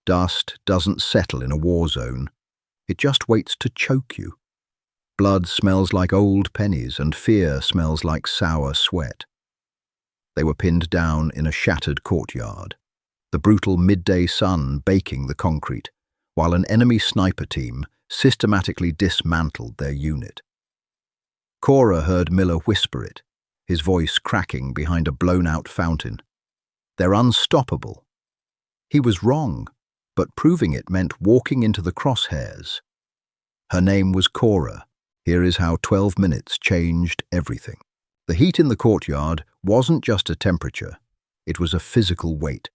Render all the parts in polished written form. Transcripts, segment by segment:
Dust doesn't settle in a war zone. It just waits to choke you. Blood smells like old pennies and fear smells like sour sweat. They were pinned down in a shattered courtyard, the brutal midday sun baking the concrete, while an enemy sniper team systematically dismantled their unit. Cora heard Miller whisper it, his voice cracking behind a blown-out fountain. They're unstoppable. He was wrong, but proving it meant walking into the crosshairs. Her name was Cora. Here is how 12 minutes changed everything. The heat in the courtyard wasn't just a temperature, it was a physical weight.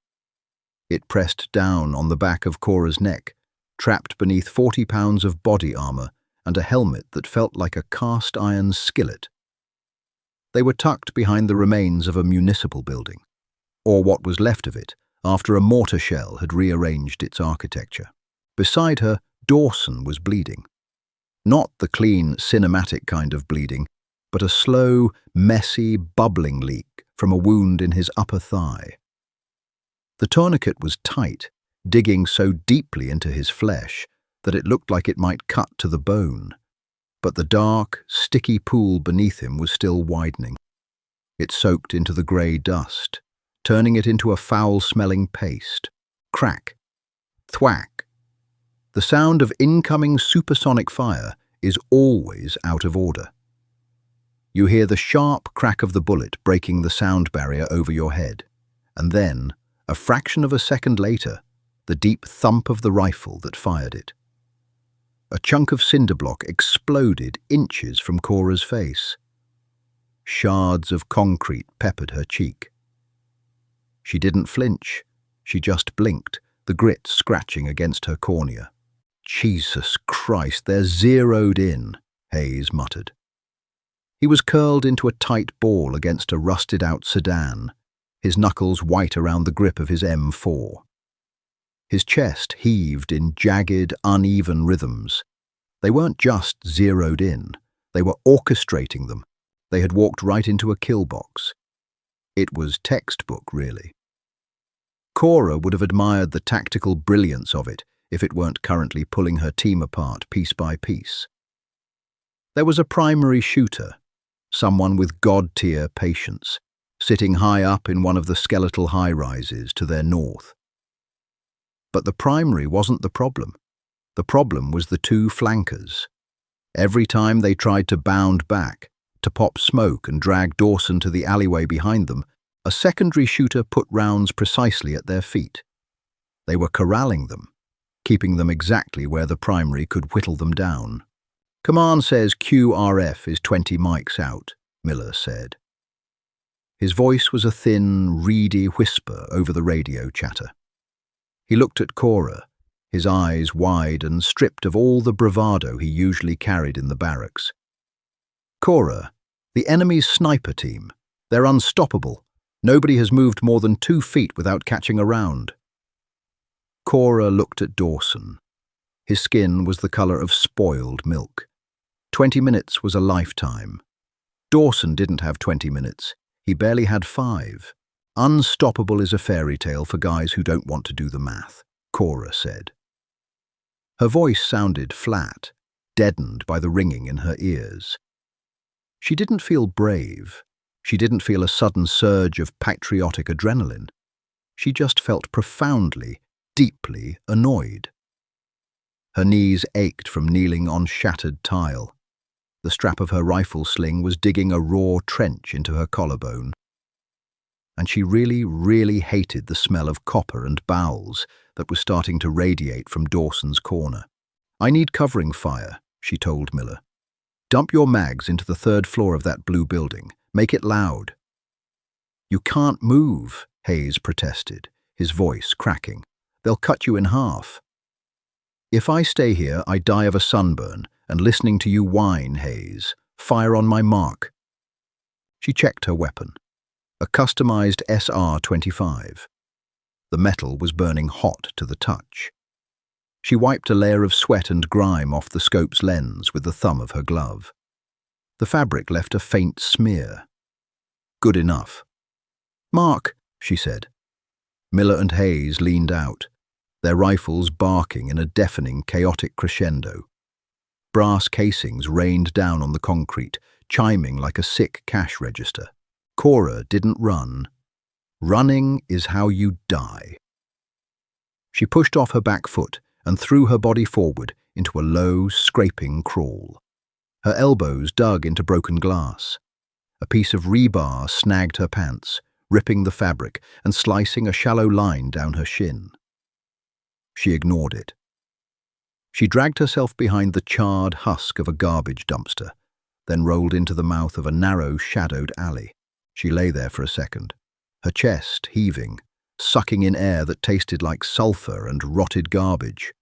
It pressed down on the back of Cora's neck, trapped beneath 40 pounds of body armor and a helmet that felt like a cast-iron skillet. They were tucked behind the remains of a municipal building, or what was left of it, after a mortar shell had rearranged its architecture. Beside her, Dawson was bleeding. Not the clean, cinematic kind of bleeding, but a slow, messy, bubbling leak from a wound in his upper thigh. The tourniquet was tight, digging so deeply into his flesh that it looked like it might cut to the bone, but the dark, sticky pool beneath him was still widening. It soaked into the grey dust, turning it into a foul-smelling paste. Crack. Thwack. The sound of incoming supersonic fire is always out of order. You hear the sharp crack of the bullet breaking the sound barrier over your head, and then, a fraction of a second later, the deep thump of the rifle that fired it. A chunk of cinder block exploded inches from Cora's face. Shards of concrete peppered her cheek. She didn't flinch. She just blinked, the grit scratching against her cornea. "Jesus Christ, they're zeroed in," Hayes muttered. He was curled into a tight ball against a rusted-out sedan, his knuckles white around the grip of his M4. His chest heaved in jagged, uneven rhythms. They weren't just zeroed in. They were orchestrating them. They had walked right into a kill box. It was textbook, really. Cora would have admired the tactical brilliance of it if it weren't currently pulling her team apart piece by piece. There was a primary shooter, someone with god-tier patience, sitting high up in one of the skeletal high-rises to their north. But the primary wasn't the problem. The problem was the two flankers. Every time they tried to bound back, to pop smoke and drag Dawson to the alleyway behind them, a secondary shooter put rounds precisely at their feet. They were corralling them, keeping them exactly where the primary could whittle them down. "Command says QRF is 20 mics out," Miller said. His voice was a thin, reedy whisper over the radio chatter. He looked at Cora, his eyes wide and stripped of all the bravado he usually carried in the barracks. "Cora, the enemy's sniper team. They're unstoppable. Nobody has moved more than 2 feet without catching a round." Cora looked at Dawson. His skin was the color of spoiled milk. 20 minutes was a lifetime. Dawson didn't have 20 minutes. He barely had 5. "Unstoppable is a fairy tale for guys who don't want to do the math," Cora said. Her voice sounded flat, deadened by the ringing in her ears. She didn't feel brave. She didn't feel a sudden surge of patriotic adrenaline. She just felt profoundly, deeply annoyed. Her knees ached from kneeling on shattered tile. The strap of her rifle sling was digging a raw trench into her collarbone. And she really, really hated the smell of copper and bowels that was starting to radiate from Dawson's corner. "I need covering fire," she told Miller. "Dump your mags into the 3rd floor of that blue building. Make it loud." "You can't move," Hayes protested, his voice cracking. "They'll cut you in half." "If I stay here, I die of a sunburn, and listening to you whine, Hayes. Fire on my mark." She checked her weapon. A customized SR-25. The metal was burning hot to the touch. She wiped a layer of sweat and grime off the scope's lens with the thumb of her glove. The fabric left a faint smear. "Good enough." "Mark," she said. Miller and Hayes leaned out. their rifles barking in a deafening, chaotic crescendo. Brass casings rained down on the concrete, chiming like a sick cash register. Cora didn't run. Running is how you die. She pushed off her back foot and threw her body forward into a low, scraping crawl. Her elbows dug into broken glass. A piece of rebar snagged her pants, ripping the fabric and slicing a shallow line down her shin. She ignored it. She dragged herself behind the charred husk of a garbage dumpster, then rolled into the mouth of a narrow, shadowed alley. She lay there for a second, her chest heaving, sucking in air that tasted like sulfur and rotted garbage.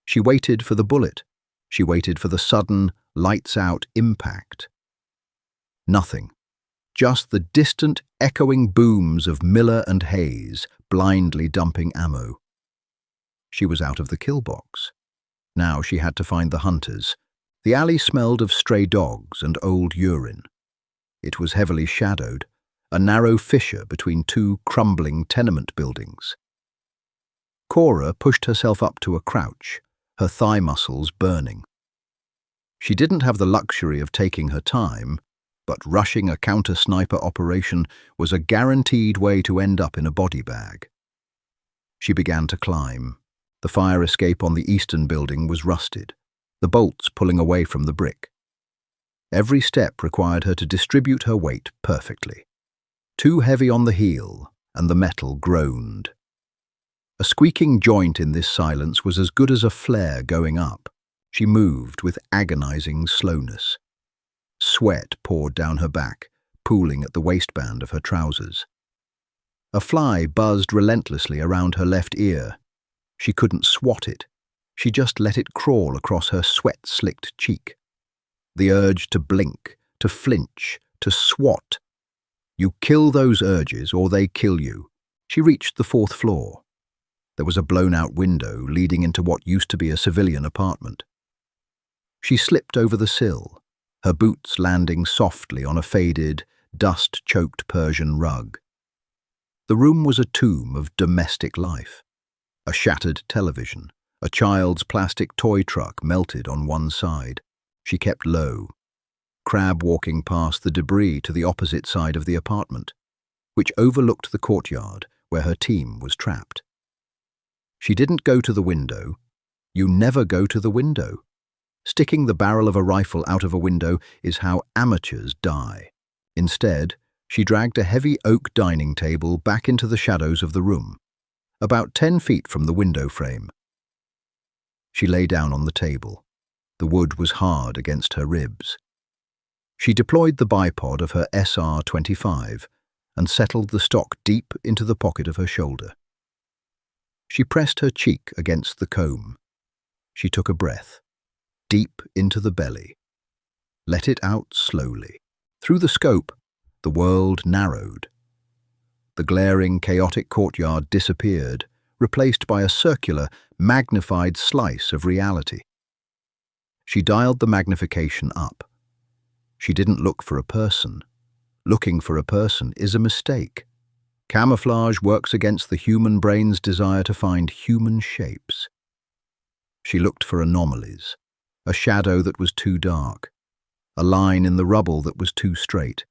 She waited for the bullet. She waited for the sudden, lights-out impact. Nothing. Just the distant, echoing booms of Miller and Hayes blindly dumping ammo. She was out of the kill box. Now she had to find the hunters. The alley smelled of stray dogs and old urine. It was heavily shadowed, a narrow fissure between two crumbling tenement buildings. Cora pushed herself up to a crouch, her thigh muscles burning. She didn't have the luxury of taking her time, but rushing a counter-sniper operation was a guaranteed way to end up in a body bag. She began to climb. The fire escape on the eastern building was rusted, the bolts pulling away from the brick. Every step required her to distribute her weight perfectly. Too heavy on the heel, and the metal groaned. A squeaking joint in this silence was as good as a flare going up. She moved with agonizing slowness. Sweat poured down her back, pooling at the waistband of her trousers. A fly buzzed relentlessly around her left ear. She couldn't swat it. She just let it crawl across her sweat-slicked cheek. The urge to blink, to flinch, to swat. You kill those urges or they kill you. She reached the 4th floor. There was a blown-out window leading into what used to be a civilian apartment. She slipped over the sill, her boots landing softly on a faded, dust-choked Persian rug. The room was a tomb of domestic life. A shattered television, a child's plastic toy truck melted on one side. She kept low, crab walking past the debris to the opposite side of the apartment, which overlooked the courtyard where her team was trapped. She didn't go to the window. You never go to the window. Sticking the barrel of a rifle out of a window is how amateurs die. Instead, she dragged a heavy oak dining table back into the shadows of the room, about 10 feet from the window frame. She lay down on the table. The wood was hard against her ribs. She deployed the bipod of her SR-25 and settled the stock deep into the pocket of her shoulder. She pressed her cheek against the comb. She took a breath, deep into the belly. Let it out slowly. Through the scope, the world narrowed. The glaring, chaotic courtyard disappeared, replaced by a circular, magnified slice of reality. She dialed the magnification up. She didn't look for a person. Looking for a person is a mistake. Camouflage works against the human brain's desire to find human shapes. She looked for anomalies, a shadow that was too dark, a line in the rubble that was too straight,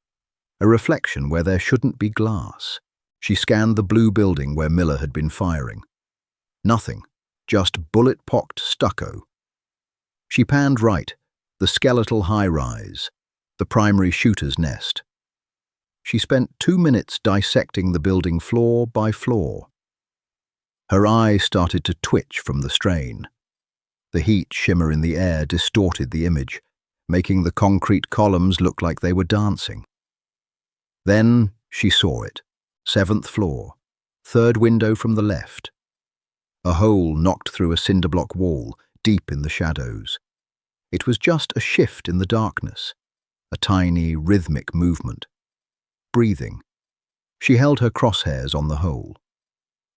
a reflection where there shouldn't be glass. She scanned the blue building where Miller had been firing. Nothing, just bullet-pocked stucco. She panned right, the skeletal high-rise, the primary shooter's nest. She spent 2 minutes dissecting the building floor by floor. Her eyes started to twitch from the strain. The heat shimmer in the air distorted the image, making the concrete columns look like they were dancing. Then she saw it. 7th floor, 3rd window from the left. A hole knocked through a cinder block wall, deep in the shadows. It was just a shift in the darkness, a tiny, rhythmic movement. Breathing. She held her crosshairs on the hole.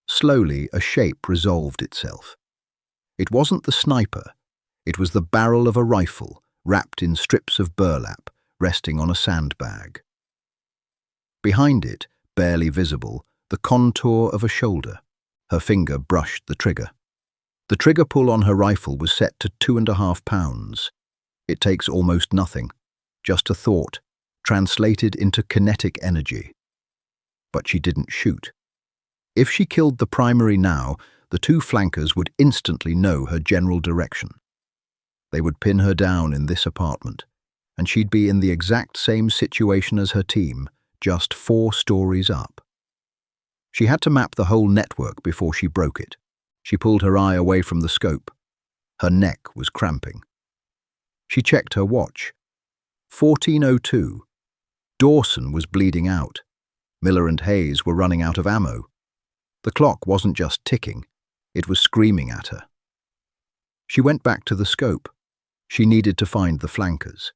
Slowly, a shape resolved itself. It wasn't the sniper. It was the barrel of a rifle, wrapped in strips of burlap, resting on a sandbag. Behind it, barely visible, the contour of a shoulder. Her finger brushed the trigger. The trigger pull on her rifle was set to 2.5 pounds. It takes almost nothing, just a thought, translated into kinetic energy. But she didn't shoot. If she killed the primary now, the two flankers would instantly know her general direction. They would pin her down in this apartment, and she'd be in the exact same situation as her team, just 4 stories up. She had to map the whole network before she broke it. She pulled her eye away from the scope. Her neck was cramping. She checked her watch. 14:02. Dawson was bleeding out. Miller and Hayes were running out of ammo. The clock wasn't just ticking, it was screaming at her. She went back to the scope. She needed to find the flankers.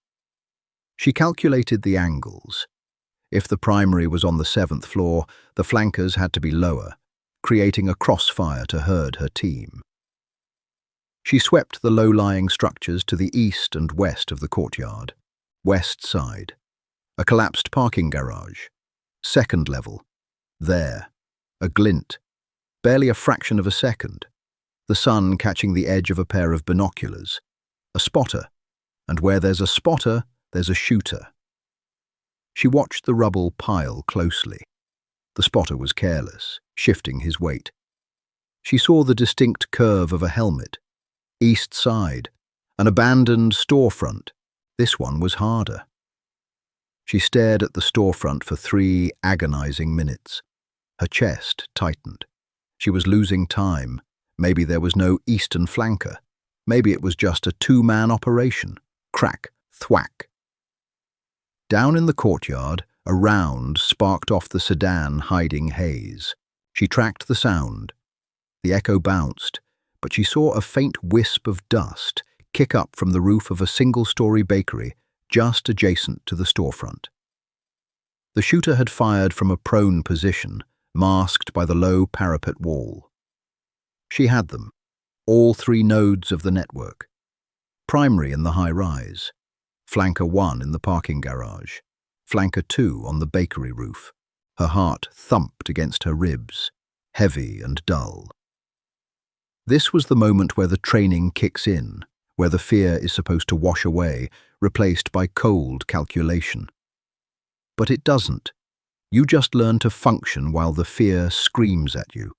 She calculated the angles. If the primary was on the 7th floor, the flankers had to be lower, creating a crossfire to herd her team. She swept the low-lying structures to the east and west of the courtyard. West side. A collapsed parking garage. 2nd level. There. A glint. Barely a fraction of a second. The sun catching the edge of a pair of binoculars. A spotter. And where there's a spotter, there's a shooter. She watched the rubble pile closely. The spotter was careless, shifting his weight. She saw the distinct curve of a helmet. East side. An abandoned storefront. This one was harder. She stared at the storefront for 3 agonizing minutes. Her chest tightened. She was losing time. Maybe there was no eastern flanker. Maybe it was just a 2-man operation. Crack, thwack. Down in the courtyard, a round sparked off the sedan hiding Hayes. She tracked the sound. The echo bounced, but she saw a faint wisp of dust kick up from the roof of a single-story bakery just adjacent to the storefront. The shooter had fired from a prone position, masked by the low parapet wall. She had them, all 3 nodes of the network. Primary in the high-rise. Flanker 1 in the parking garage. Flanker 2 on the bakery roof. Her heart thumped against her ribs, heavy and dull. This was the moment where the training kicks in, where the fear is supposed to wash away, replaced by cold calculation. But it doesn't. You just learn to function while the fear screams at you.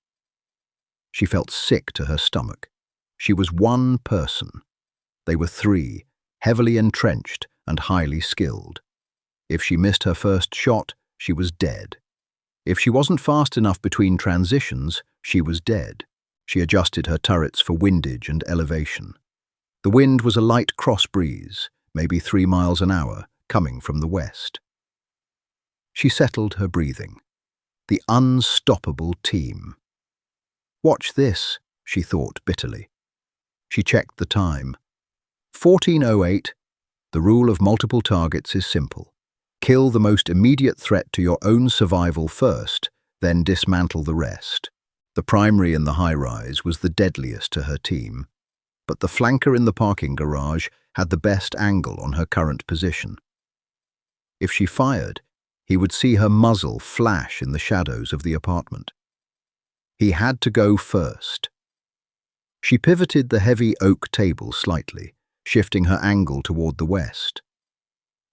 She felt sick to her stomach. She was one person. They were 3, heavily entrenched and highly skilled. If she missed her first shot, she was dead. If she wasn't fast enough between transitions, she was dead. She adjusted her turrets for windage and elevation. The wind was a light cross breeze, maybe 3 miles an hour, coming from the west. She settled her breathing. The unstoppable team. Watch this, she thought bitterly. She checked the time. 14:08. The rule of multiple targets is simple. Kill the most immediate threat to your own survival first, then dismantle the rest. The primary in the high-rise was the deadliest to her team, but the flanker in the parking garage had the best angle on her current position. If she fired, he would see her muzzle flash in the shadows of the apartment. He had to go first. She pivoted the heavy oak table slightly, shifting her angle toward the west.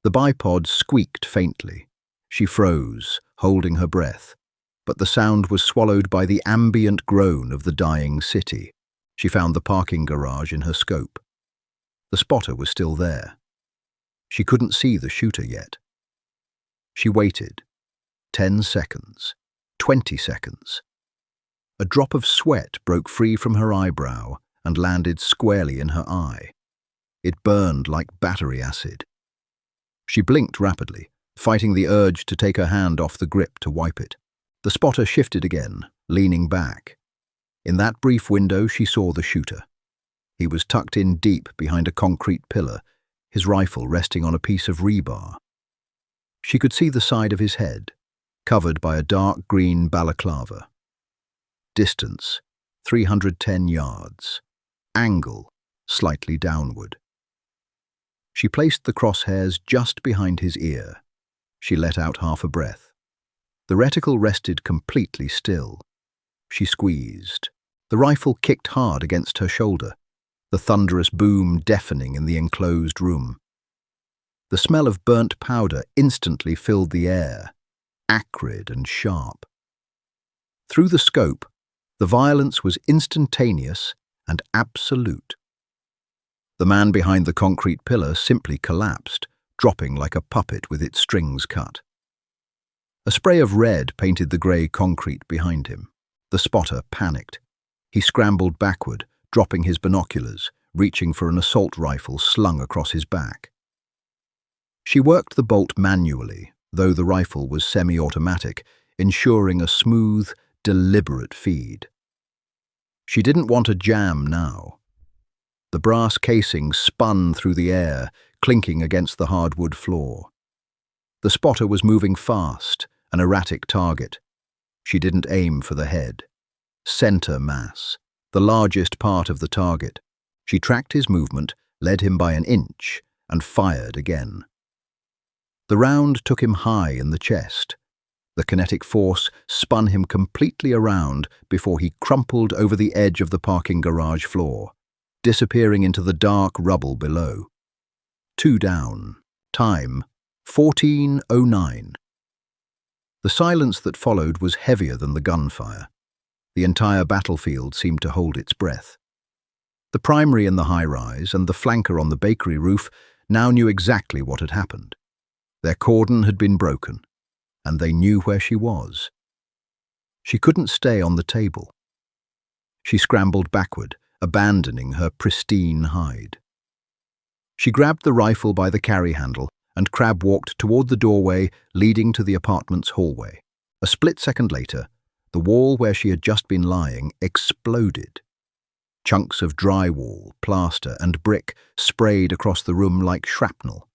The bipod squeaked faintly. She froze, holding her breath, but the sound was swallowed by the ambient groan of the dying city. She found the parking garage in her scope. The spotter was still there. She couldn't see the shooter yet. She waited. 10 seconds. 20 seconds. A drop of sweat broke free from her eyebrow and landed squarely in her eye. It burned like battery acid. She blinked rapidly, fighting the urge to take her hand off the grip to wipe it. The spotter shifted again, leaning back. In that brief window, she saw the shooter. He was tucked in deep behind a concrete pillar, his rifle resting on a piece of rebar. She could see the side of his head, covered by a dark green balaclava. Distance, 310 yards. Angle, slightly downward. She placed the crosshairs just behind his ear. She let out half a breath. The reticle rested completely still. She squeezed. The rifle kicked hard against her shoulder, the thunderous boom deafening in the enclosed room. The smell of burnt powder instantly filled the air, acrid and sharp. Through the scope, the violence was instantaneous and absolute. The man behind the concrete pillar simply collapsed, dropping like a puppet with its strings cut. A spray of red painted the grey concrete behind him. The spotter panicked. He scrambled backward, dropping his binoculars, reaching for an assault rifle slung across his back. She worked the bolt manually, though the rifle was semi-automatic, ensuring a smooth, deliberate feed. She didn't want a jam now. The brass casing spun through the air, clinking against the hardwood floor. The spotter was moving fast, an erratic target. She didn't aim for the head. Center mass, the largest part of the target. She tracked his movement, led him by an inch, and fired again. The round took him high in the chest. The kinetic force spun him completely around before he crumpled over the edge of the parking garage floor, disappearing into the dark rubble below. 2 down. Time, 14:09. The silence that followed was heavier than the gunfire. The entire battlefield seemed to hold its breath. The primary in the high-rise and the flanker on the bakery roof now knew exactly what had happened. Their cordon had been broken, and they knew where she was. She couldn't stay on the table. She scrambled backward, abandoning her pristine hide. She grabbed the rifle by the carry handle and crab-walked toward the doorway leading to the apartment's hallway. A split second later, the wall where she had just been lying exploded. Chunks of drywall, plaster, and brick sprayed across the room like shrapnel.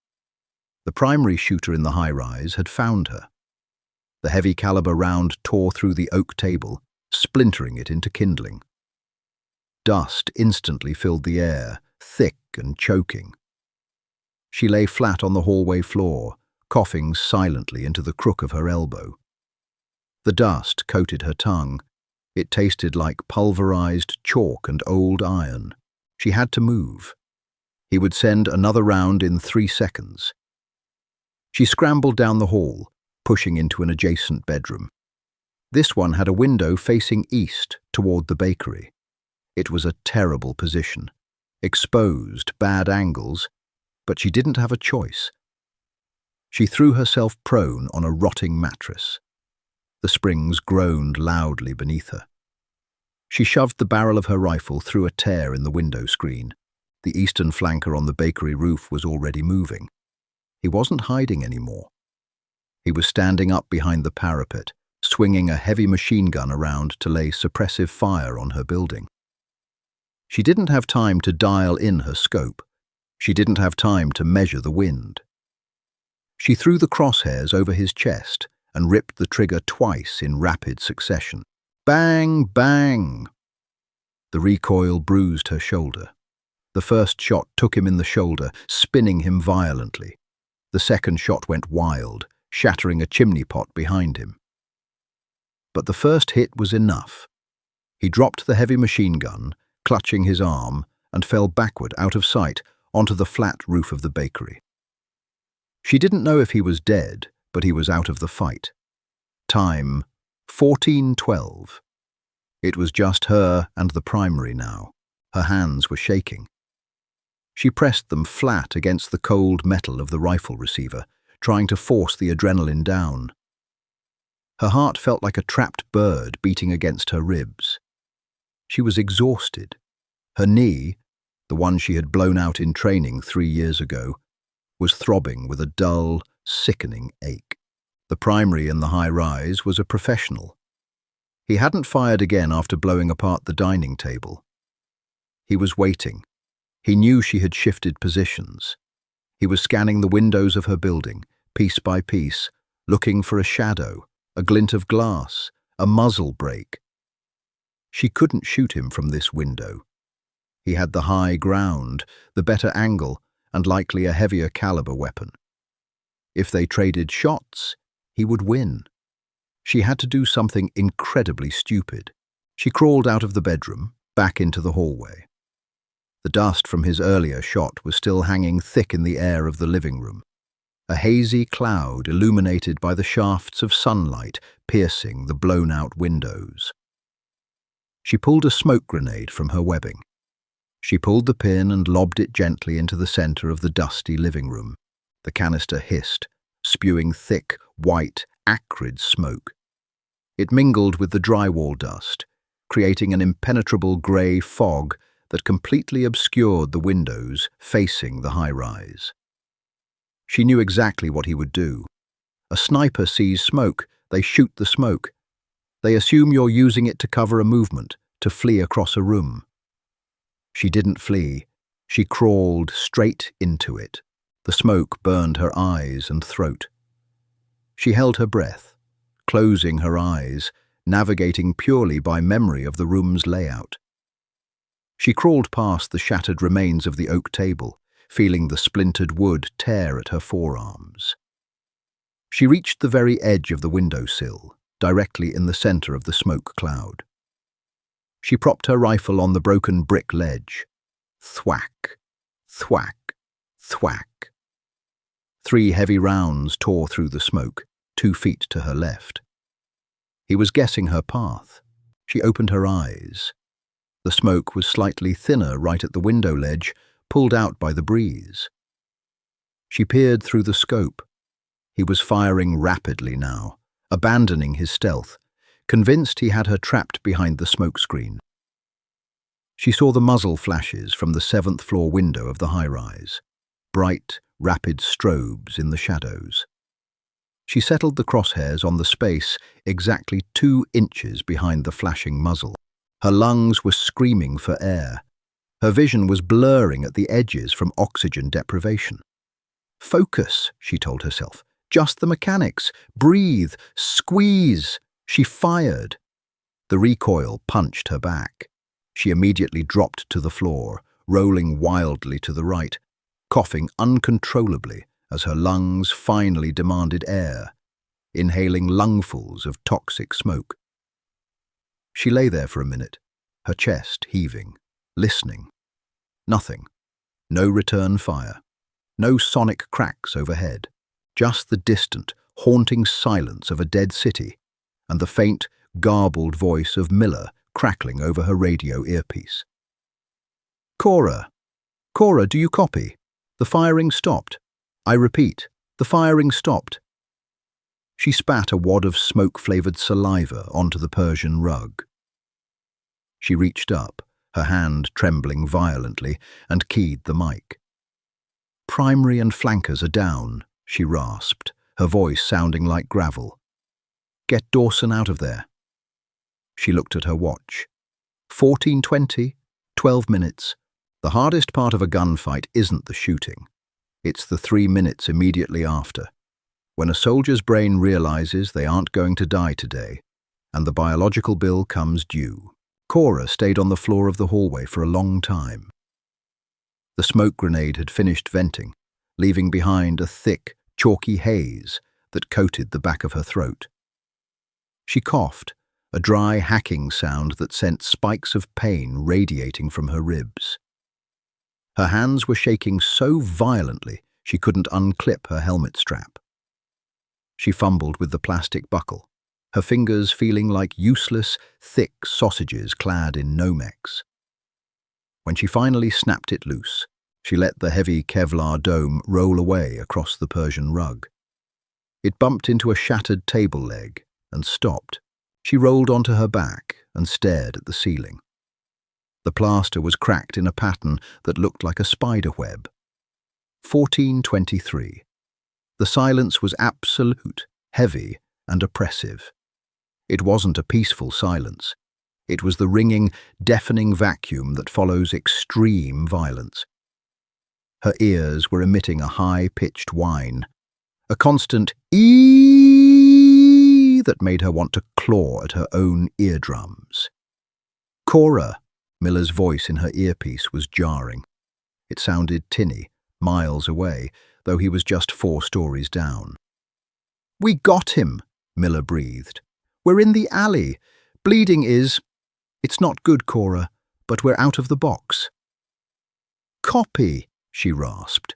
The primary shooter in the high-rise had found her. The heavy-caliber round tore through the oak table, splintering it into kindling. Dust instantly filled the air, thick and choking. She lay flat on the hallway floor, coughing silently into the crook of her elbow. The dust coated her tongue. It tasted like pulverized chalk and old iron. She had to move. He would send another round in 3 seconds. She scrambled down the hall, pushing into an adjacent bedroom. This one had a window facing east toward the bakery. It was a terrible position. Exposed, bad angles, but she didn't have a choice. She threw herself prone on a rotting mattress. The springs groaned loudly beneath her. She shoved the barrel of her rifle through a tear in the window screen. The eastern flanker on the bakery roof was already moving. He wasn't hiding anymore. He was standing up behind the parapet, swinging a heavy machine gun around to lay suppressive fire on her building. She didn't have time to dial in her scope. She didn't have time to measure the wind. She threw the crosshairs over his chest and ripped the trigger twice in rapid succession. Bang, bang! The recoil bruised her shoulder. The first shot took him in the shoulder, spinning him violently. The second shot went wild, shattering a chimney pot behind him. But the first hit was enough. He dropped the heavy machine gun, clutching his arm, and fell backward out of sight onto the flat roof of the bakery. She didn't know if he was dead, but he was out of the fight. Time, 14:12. It was just her and the primary now. Her hands were shaking. She pressed them flat against the cold metal of the rifle receiver, trying to force the adrenaline down. Her heart felt like a trapped bird beating against her ribs. She was exhausted. Her knee, the one she had blown out in training 3 years ago, was throbbing with a dull, sickening ache. The primary in the high-rise was a professional. He hadn't fired again after blowing apart the dining table. He was waiting. He knew she had shifted positions. He was scanning the windows of her building, piece by piece, looking for a shadow, a glint of glass, a muzzle break. She couldn't shoot him from this window. He had the high ground, the better angle, and likely a heavier caliber weapon. If they traded shots, he would win. She had to do something incredibly stupid. She crawled out of the bedroom, back into the hallway. The dust from his earlier shot was still hanging thick in the air of the living room, a hazy cloud illuminated by the shafts of sunlight piercing the blown-out windows. She pulled a smoke grenade from her webbing. She pulled the pin and lobbed it gently into the center of the dusty living room. The canister hissed, spewing thick, white, acrid smoke. It mingled with the drywall dust, creating an impenetrable grey fog that completely obscured the windows facing the high-rise. She knew exactly what he would do. A sniper sees smoke, they shoot the smoke. They assume you're using it to cover a movement, to flee across a room. She didn't flee. She crawled straight into it. The smoke burned her eyes and throat. She held her breath, closing her eyes, navigating purely by memory of the room's layout. She crawled past the shattered remains of the oak table, feeling the splintered wood tear at her forearms. She reached the very edge of the windowsill, directly in the center of the smoke cloud. She propped her rifle on the broken brick ledge. Thwack, thwack, thwack. 3 heavy rounds tore through the smoke, 2 feet to her left. He was guessing her path. She opened her eyes. The smoke was slightly thinner right at the window ledge, pulled out by the breeze. She peered through the scope. He was firing rapidly now, abandoning his stealth, convinced he had her trapped behind the smokescreen. She saw the muzzle flashes from the 7th floor window of the high-rise, bright, rapid strobes in the shadows. She settled the crosshairs on the space exactly 2 inches behind the flashing muzzle. Her lungs were screaming for air. Her vision was blurring at the edges from oxygen deprivation. Focus, she told herself. Just the mechanics. Breathe. Squeeze. She fired. The recoil punched her back. She immediately dropped to the floor, rolling wildly to the right, coughing uncontrollably as her lungs finally demanded air, inhaling lungfuls of toxic smoke. She lay there for a minute, her chest heaving, listening. Nothing. No return fire. No sonic cracks overhead. Just the distant, haunting silence of a dead city and the faint, garbled voice of Miller crackling over her radio earpiece. Cora! Cora, do you copy? The firing stopped. I repeat, the firing stopped. She spat a wad of smoke-flavored saliva onto the Persian rug. She reached up, her hand trembling violently, and keyed the mic. Primary and flankers are down, she rasped, her voice sounding like gravel. Get Dawson out of there. She looked at her watch. 14:20, 12 minutes. The hardest part of a gunfight isn't the shooting. It's the 3 minutes immediately after, when a soldier's brain realizes they aren't going to die today, and the biological bill comes due. Cora stayed on the floor of the hallway for a long time. The smoke grenade had finished venting, leaving behind a thick, chalky haze that coated the back of her throat. She coughed, a dry, hacking sound that sent spikes of pain radiating from her ribs. Her hands were shaking so violently she couldn't unclip her helmet strap. She fumbled with the plastic buckle, her fingers feeling like useless, thick sausages clad in Nomex. When she finally snapped it loose, she let the heavy Kevlar dome roll away across the Persian rug. It bumped into a shattered table leg and stopped. She rolled onto her back and stared at the ceiling. The plaster was cracked in a pattern that looked like a spider web. 14:23. The silence was absolute, heavy, and oppressive. It wasn't a peaceful silence. It was the ringing, deafening vacuum that follows extreme violence. Her ears were emitting a high-pitched whine, a constant "ee" that made her want to claw at her own eardrums. Cora! Miller's voice in her earpiece was jarring. It sounded tinny, miles away, though he was just 4 stories down. We got him, Miller breathed. We're in the alley. Bleeding is... It's not good, Cora, but we're out of the box. Copy, she rasped.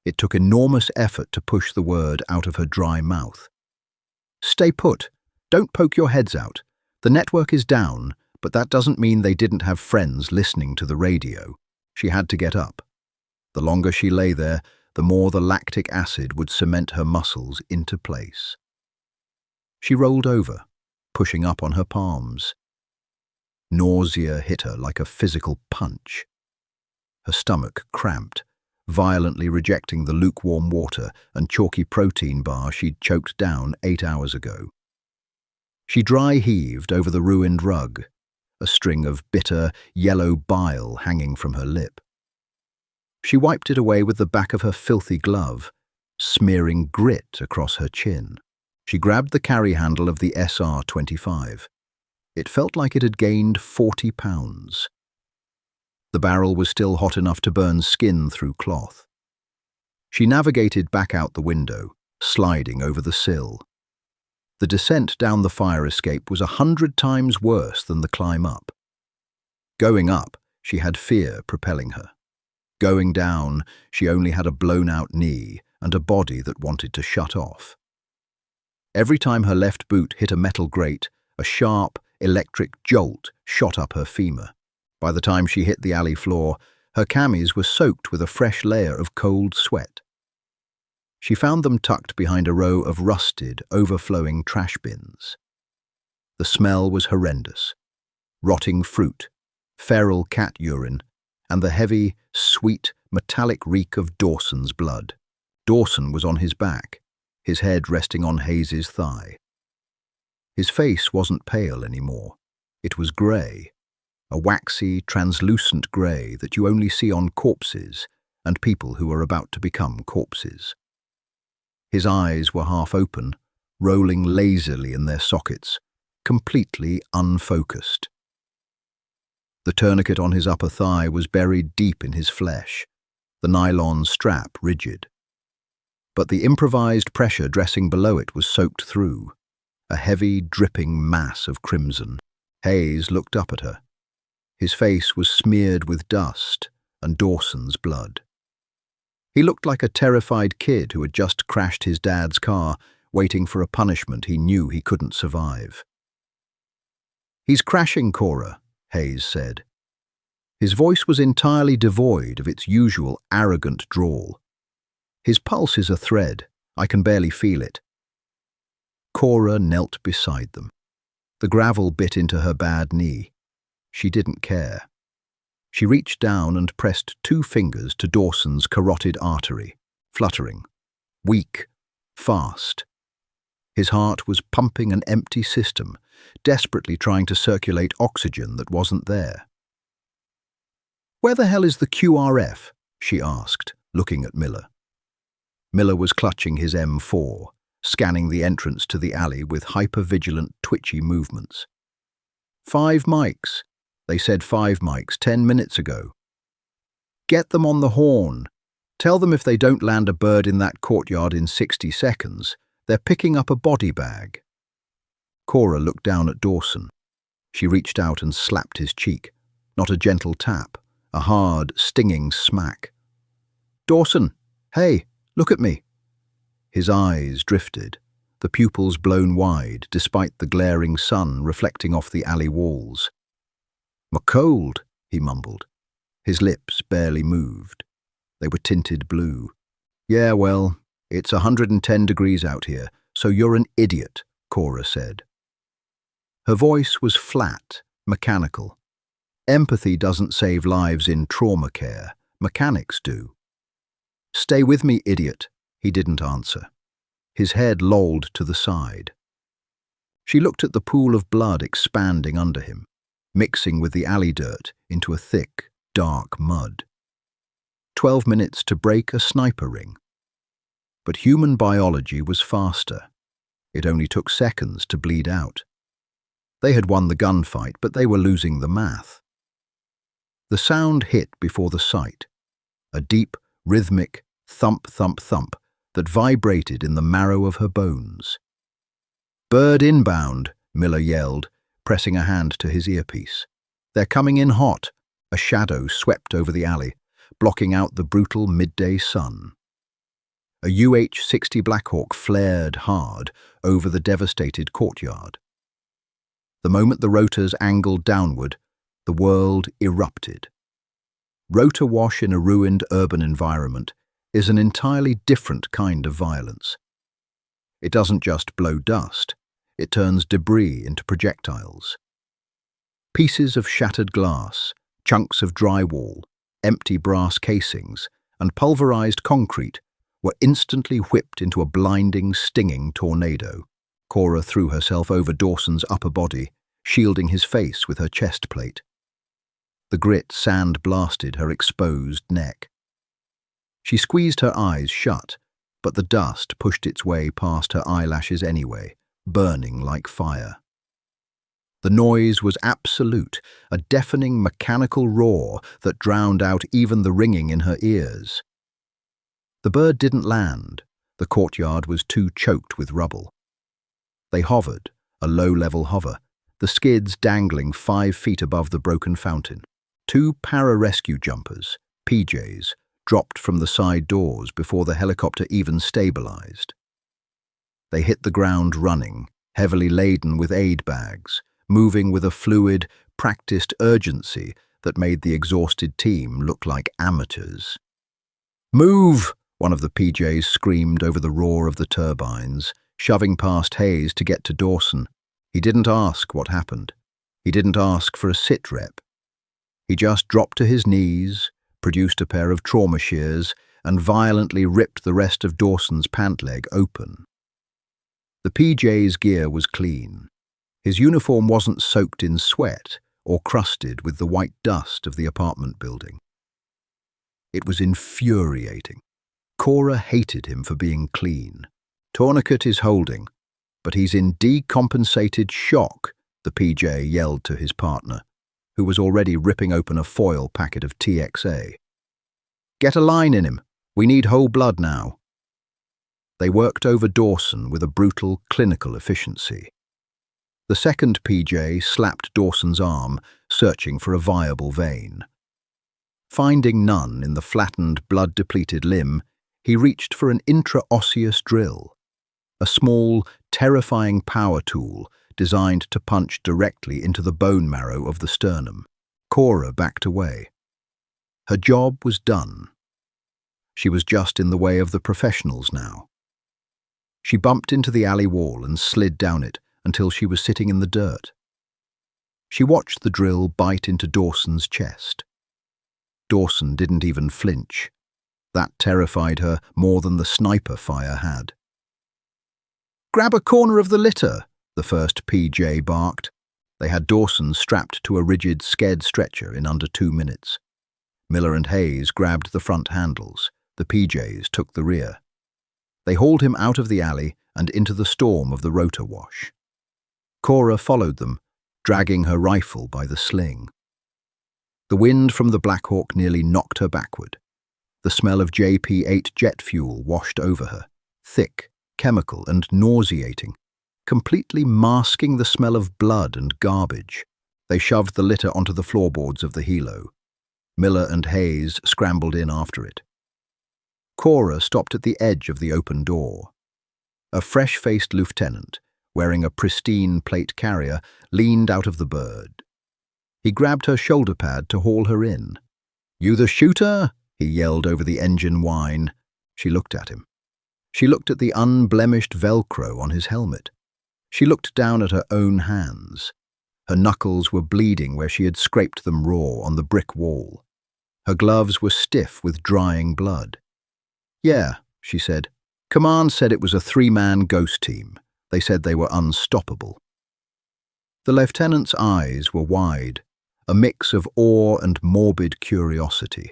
It took enormous effort to push the word out of her dry mouth. Stay put. Don't poke your heads out. The network is down, but that doesn't mean they didn't have friends listening to the radio. She had to get up. The longer she lay there, the more the lactic acid would cement her muscles into place. She rolled over, pushing up on her palms. Nausea hit her like a physical punch. Her stomach cramped, violently rejecting the lukewarm water and chalky protein bar she'd choked down 8 hours ago. She dry heaved over the ruined rug, a string of bitter, yellow bile hanging from her lip. She wiped it away with the back of her filthy glove, smearing grit across her chin. She grabbed the carry handle of the SR-25. It felt like it had gained 40 pounds. The barrel was still hot enough to burn skin through cloth. She navigated back out the window, sliding over the sill. The descent down the fire escape was 100 times worse than the climb up. Going up, she had fear propelling her. Going down, she only had a blown-out knee and a body that wanted to shut off. Every time her left boot hit a metal grate, a sharp, electric jolt shot up her femur. By the time she hit the alley floor, her camis were soaked with a fresh layer of cold sweat. She found them tucked behind a row of rusted, overflowing trash bins. The smell was horrendous. Rotting fruit, feral cat urine, and the heavy, sweet, metallic reek of Dawson's blood. Dawson was on his back, his head resting on Hayes's thigh. His face wasn't pale anymore. It was grey, a waxy, translucent grey that you only see on corpses and people who are about to become corpses. His eyes were half open, rolling lazily in their sockets, completely unfocused. The tourniquet on his upper thigh was buried deep in his flesh, the nylon strap rigid. But the improvised pressure dressing below it was soaked through, a heavy, dripping mass of crimson. Hayes looked up at her. His face was smeared with dust and Dawson's blood. He looked like a terrified kid who had just crashed his dad's car, waiting for a punishment he knew he couldn't survive. "He's crashing, Cora," Hayes said. His voice was entirely devoid of its usual arrogant drawl. "His pulse is a thread. I can barely feel it." Cora knelt beside them. The gravel bit into her bad knee. She didn't care. She reached down and pressed 2 fingers to Dawson's carotid artery, fluttering, weak, fast. His heart was pumping an empty system, desperately trying to circulate oxygen that wasn't there. "Where the hell is the QRF?" she asked, looking at Miller. Miller was clutching his M4, scanning the entrance to the alley with hyper-vigilant, twitchy movements. 5 mics. They said 5 mics 10 minutes ago. "Get them on the horn. Tell them if they don't land a bird in that courtyard in 60 seconds, they're picking up a body bag." Cora looked down at Dawson. She reached out and slapped his cheek. Not a gentle tap, a hard, stinging smack. "Dawson, hey, look at me." His eyes drifted, the pupils blown wide despite the glaring sun reflecting off the alley walls. "McCold," he mumbled. His lips barely moved. They were tinted blue. "Yeah, well, it's 110 degrees out here, so you're an idiot," Cora said. Her voice was flat, mechanical. Empathy doesn't save lives in trauma care. Mechanics do. "Stay with me, idiot." He didn't answer. His head lolled to the side. She looked at the pool of blood expanding under him, mixing with the alley dirt into a thick, dark mud. 12 minutes to break a sniper ring. But human biology was faster. It only took seconds to bleed out. They had won the gunfight, but they were losing the math. The sound hit before the sight, a deep, rhythmic thump, thump, thump that vibrated in the marrow of her bones. "Bird inbound," Miller yelled, pressing a hand to his earpiece. They're coming in hot. A shadow swept over the alley, blocking out the brutal midday sun. A UH-60 Blackhawk flared hard over the devastated courtyard. The moment the rotors angled downward, the world erupted. Rotor wash in a ruined urban environment is an entirely different kind of violence. It doesn't just blow dust, it turns debris into projectiles. Pieces of shattered glass, chunks of drywall, empty brass casings, and pulverized concrete were instantly whipped into a blinding, stinging tornado. Cora threw herself over Dawson's upper body, shielding his face with her chest plate. The grit sand-blasted her exposed neck. She squeezed her eyes shut, but the dust pushed its way past her eyelashes anyway, burning like fire. The noise was absolute, a deafening mechanical roar that drowned out even the ringing in her ears. The bird didn't land. The courtyard was too choked with rubble. They hovered, a low-level hover, the skids dangling 5 feet above the broken fountain. 2 para-rescue jumpers, PJs, dropped from the side doors before the helicopter even stabilized. They hit the ground running, heavily laden with aid bags, moving with a fluid, practiced urgency that made the exhausted team look like amateurs. "Move!" one of the PJs screamed over the roar of the turbines, shoving past Hayes to get to Dawson. He didn't ask what happened. He didn't ask for a sit rep. He just dropped to his knees, produced a pair of trauma shears, and violently ripped the rest of Dawson's pant leg open. The PJ's gear was clean. His uniform wasn't soaked in sweat or crusted with the white dust of the apartment building. It was infuriating. Cora hated him for being clean. "Tourniquet is holding, but he's in decompensated shock," the PJ yelled to his partner, who was already ripping open a foil packet of TXA. "Get a line in him. We need whole blood now." They worked over Dawson with a brutal, clinical efficiency. The second PJ slapped Dawson's arm, searching for a viable vein. Finding none in the flattened, blood-depleted limb, he reached for an intraosseous drill, a small, terrifying power tool designed to punch directly into the bone marrow of the sternum. Cora backed away. Her job was done. She was just in the way of the professionals now. She bumped into the alley wall and slid down it until she was sitting in the dirt. She watched the drill bite into Dawson's chest. Dawson didn't even flinch. That terrified her more than the sniper fire had. "Grab a corner of the litter," the first PJ barked. They had Dawson strapped to a rigid sked stretcher in under 2 minutes. Miller and Hayes grabbed the front handles. The PJs took the rear. They hauled him out of the alley and into the storm of the rotor wash. Cora followed them, dragging her rifle by the sling. The wind from the Blackhawk nearly knocked her backward. The smell of JP-8 jet fuel washed over her, thick, chemical, and nauseating, completely masking the smell of blood and garbage. They shoved the litter onto the floorboards of the helo. Miller and Hayes scrambled in after it. Cora stopped at the edge of the open door. A fresh-faced lieutenant, wearing a pristine plate carrier, leaned out of the bird. He grabbed her shoulder pad to haul her in. "You the shooter?" he yelled over the engine whine. She looked at him. She looked at the unblemished Velcro on his helmet. She looked down at her own hands. Her knuckles were bleeding where she had scraped them raw on the brick wall. Her gloves were stiff with drying blood. "Yeah," she said. "Command said it was a 3-man ghost team. They said they were unstoppable." The lieutenant's eyes were wide, a mix of awe and morbid curiosity.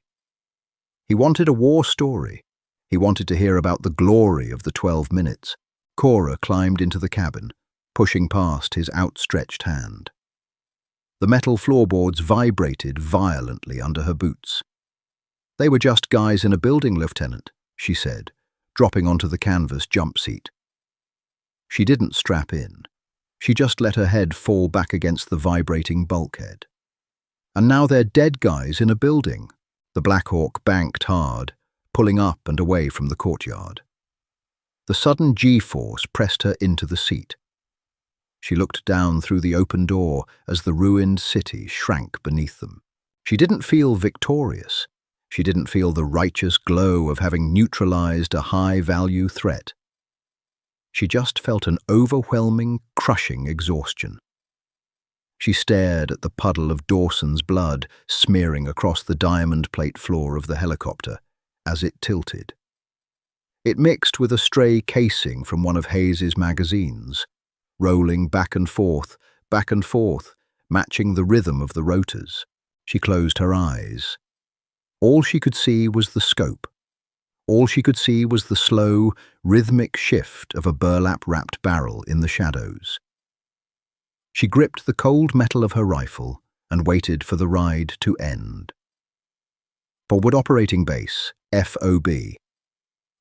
He wanted a war story. He wanted to hear about the glory of the 12 minutes. Cora climbed into the cabin, pushing past his outstretched hand. The metal floorboards vibrated violently under her boots. "They were just guys in a building, Lieutenant," she said, dropping onto the canvas jump seat. She didn't strap in. She just let her head fall back against the vibrating bulkhead. And now they're dead guys in a building. The Black Hawk banked hard, pulling up and away from the courtyard. The sudden G-force pressed her into the seat. She looked down through the open door as the ruined city shrank beneath them. She didn't feel victorious. She didn't feel the righteous glow of having neutralized a high-value threat. She just felt an overwhelming, crushing exhaustion. She stared at the puddle of Dawson's blood smearing across the diamond plate floor of the helicopter as it tilted. It mixed with a stray casing from one of Hayes's magazines, rolling back and forth, matching the rhythm of the rotors. She closed her eyes. All she could see was the scope. All she could see was the slow, rhythmic shift of a burlap-wrapped barrel in the shadows. She gripped the cold metal of her rifle and waited for the ride to end. Forward Operating Base, FOB.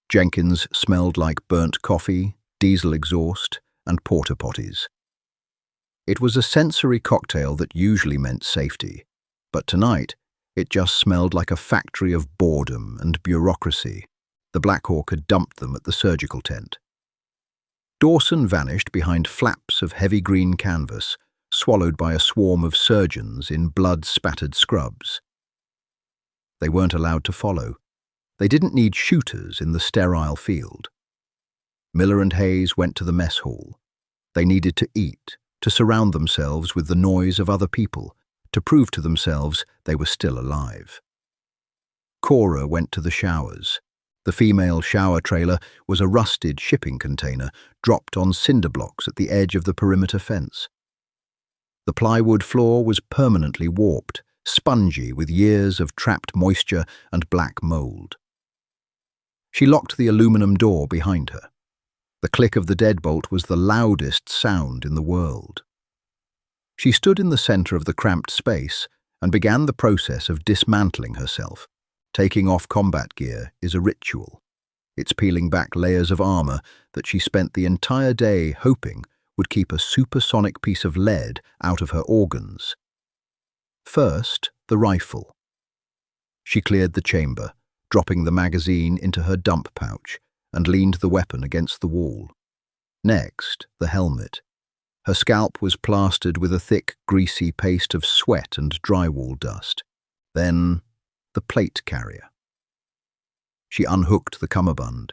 Jenkins smelled like burnt coffee, diesel exhaust, and porta potties. It was a sensory cocktail that usually meant safety, but tonight it just smelled like a factory of boredom and bureaucracy. The Black Hawk had dumped them at the surgical tent. Dawson vanished behind flaps of heavy green canvas, swallowed by a swarm of surgeons in blood-spattered scrubs. They weren't allowed to follow. They didn't need shooters in the sterile field. Miller and Hayes went to the mess hall. They needed to eat, to surround themselves with the noise of other people, to prove to themselves they were still alive. Cora went to the showers. The female shower trailer was a rusted shipping container dropped on cinder blocks at the edge of the perimeter fence. The plywood floor was permanently warped, spongy with years of trapped moisture and black mold. She locked the aluminum door behind her. The click of the deadbolt was the loudest sound in the world. She stood in the center of the cramped space and began the process of dismantling herself. Taking off combat gear is a ritual. It's peeling back layers of armor that she spent the entire day hoping would keep a supersonic piece of lead out of her organs. First, the rifle. She cleared the chamber, dropping the magazine into her dump pouch, and leaned the weapon against the wall. Next, the helmet. Her scalp was plastered with a thick, greasy paste of sweat and drywall dust. Then, the plate carrier. She unhooked the cummerbund.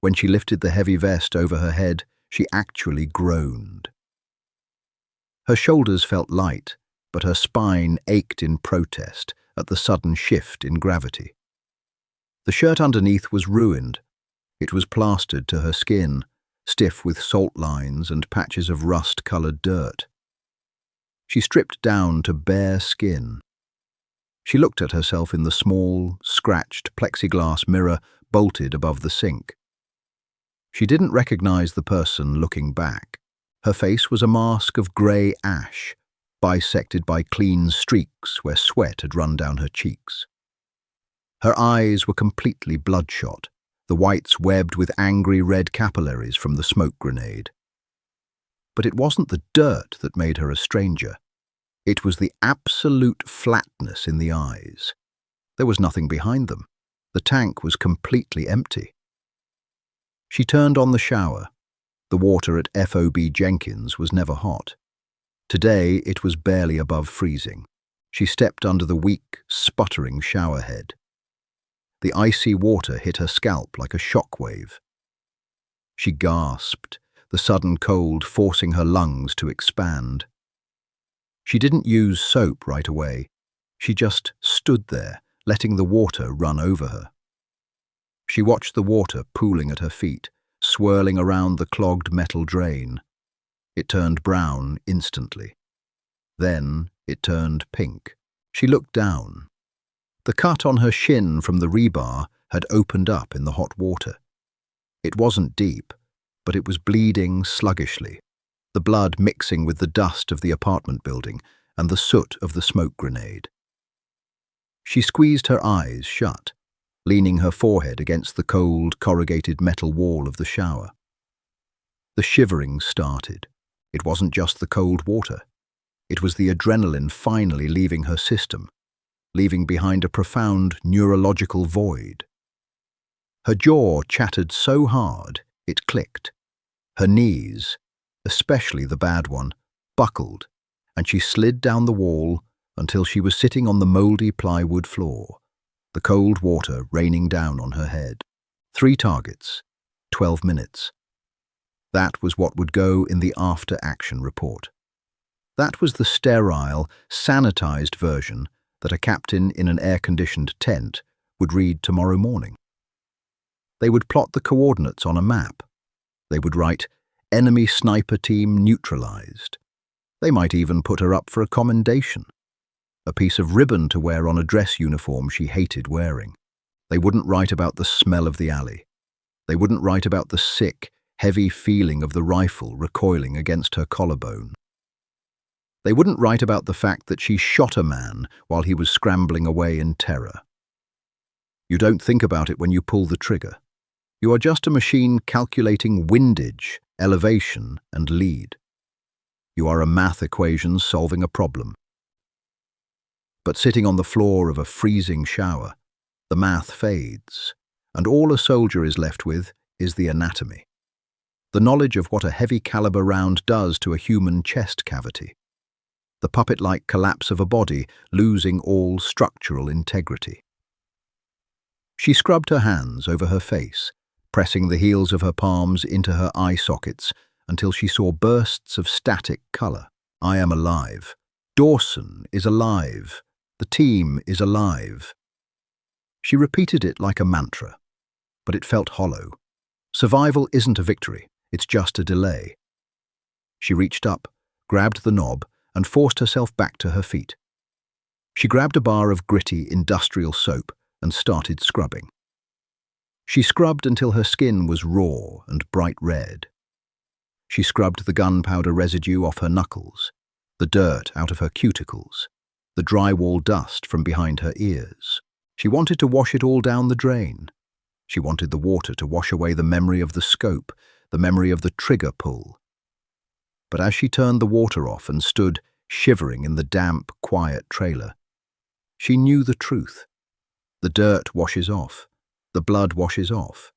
When she lifted the heavy vest over her head, she actually groaned. Her shoulders felt light, but her spine ached in protest at the sudden shift in gravity. The shirt underneath was ruined. It was plastered to her skin, stiff with salt lines and patches of rust-colored dirt. She stripped down to bare skin. She looked at herself in the small, scratched plexiglass mirror bolted above the sink. She didn't recognize the person looking back. Her face was a mask of grey ash, bisected by clean streaks where sweat had run down her cheeks. Her eyes were completely bloodshot, the whites webbed with angry red capillaries from the smoke grenade. But it wasn't the dirt that made her a stranger. It was the absolute flatness in the eyes. There was nothing behind them. The tank was completely empty. She turned on the shower. The water at FOB Jenkins was never hot. Today it was barely above freezing. She stepped under the weak, sputtering shower head. The icy water hit her scalp like a shockwave. She gasped, the sudden cold forcing her lungs to expand. She didn't use soap right away. She just stood there, letting the water run over her. She watched the water pooling at her feet, swirling around the clogged metal drain. It turned brown instantly. Then it turned pink. She looked down. The cut on her shin from the rebar had opened up in the hot water. It wasn't deep, but it was bleeding sluggishly, the blood mixing with the dust of the apartment building and the soot of the smoke grenade. She squeezed her eyes shut, leaning her forehead against the cold, corrugated metal wall of the shower. The shivering started. It wasn't just the cold water. It was the adrenaline finally leaving her system, leaving behind a profound neurological void. Her jaw chattered so hard it clicked. Her knees, especially the bad one, buckled, and she slid down the wall until she was sitting on the mouldy plywood floor, the cold water raining down on her head. 3 targets, 12 minutes. That was what would go in the after-action report. That was the sterile, sanitized version that a captain in an air-conditioned tent would read tomorrow morning. They would plot the coordinates on a map. They would write, "Enemy sniper team neutralized." They might even put her up for a commendation, a piece of ribbon to wear on a dress uniform she hated wearing. They wouldn't write about the smell of the alley. They wouldn't write about the sick, heavy feeling of the rifle recoiling against her collarbone. They wouldn't write about the fact that she shot a man while he was scrambling away in terror. You don't think about it when you pull the trigger. You are just a machine calculating windage, elevation, and lead. You are a math equation solving a problem. But sitting on the floor of a freezing shower, the math fades, and all a soldier is left with is the anatomy. The knowledge of what a heavy caliber round does to a human chest cavity. The puppet-like collapse of a body losing all structural integrity. She scrubbed her hands over her face, pressing the heels of her palms into her eye sockets until she saw bursts of static color. I am alive. Dawson is alive. The team is alive. She repeated it like a mantra, but it felt hollow. Survival isn't a victory, it's just a delay. She reached up, grabbed the knob, and forced herself back to her feet. She grabbed a bar of gritty industrial soap and started scrubbing. She scrubbed until her skin was raw and bright red. She scrubbed the gunpowder residue off her knuckles, the dirt out of her cuticles, the drywall dust from behind her ears. She wanted to wash it all down the drain. She wanted the water to wash away the memory of the scope, the memory of the trigger pull. But as she turned the water off and stood shivering in the damp, quiet trailer, she knew the truth. The dirt washes off. The blood washes off.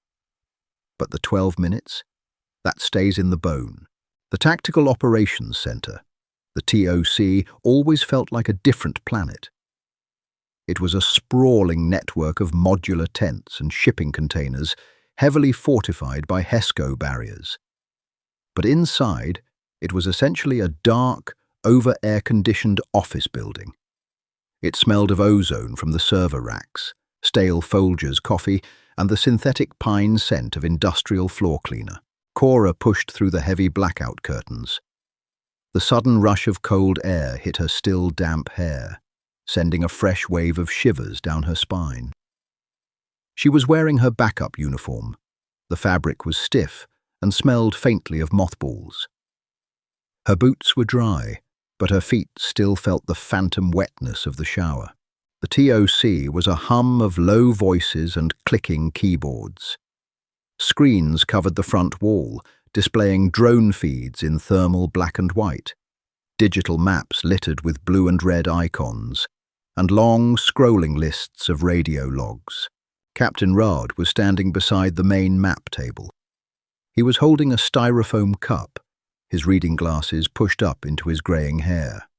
But the 12 minutes? That stays in the bone. The Tactical Operations Center, the TOC, always felt like a different planet. It was a sprawling network of modular tents and shipping containers, heavily fortified by HESCO barriers. But inside, it was essentially a dark, over-air-conditioned office building. It smelled of ozone from the server racks, stale Folgers coffee, and the synthetic pine scent of industrial floor cleaner. Cora pushed through the heavy blackout curtains. The sudden rush of cold air hit her still damp hair, sending a fresh wave of shivers down her spine. She was wearing her backup uniform. The fabric was stiff and smelled faintly of mothballs. Her boots were dry, but her feet still felt the phantom wetness of the shower. The TOC was a hum of low voices and clicking keyboards. Screens covered the front wall, displaying drone feeds in thermal black and white, digital maps littered with blue and red icons, and long, scrolling lists of radio logs. Captain Rod was standing beside the main map table. He was holding a styrofoam cup, his reading glasses pushed up into his greying hair.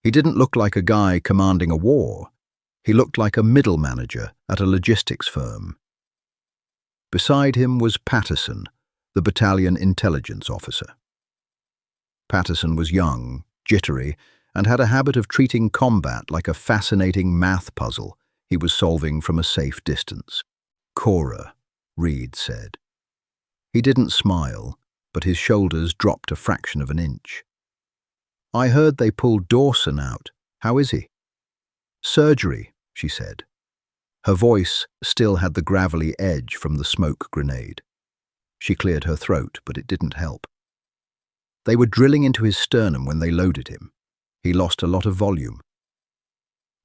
He didn't look like a guy commanding a war. He looked like a middle manager at a logistics firm. Beside him was Patterson, the battalion intelligence officer. Patterson was young, jittery, and had a habit of treating combat like a fascinating math puzzle he was solving from a safe distance. "Cora," Reed said. He didn't smile, but his shoulders dropped a fraction of an inch. "I heard they pulled Dawson out. How is he?" "Surgery," she said. Her voice still had the gravelly edge from the smoke grenade. She cleared her throat, but it didn't help. They were drilling into his sternum when they loaded him. He lost a lot of volume.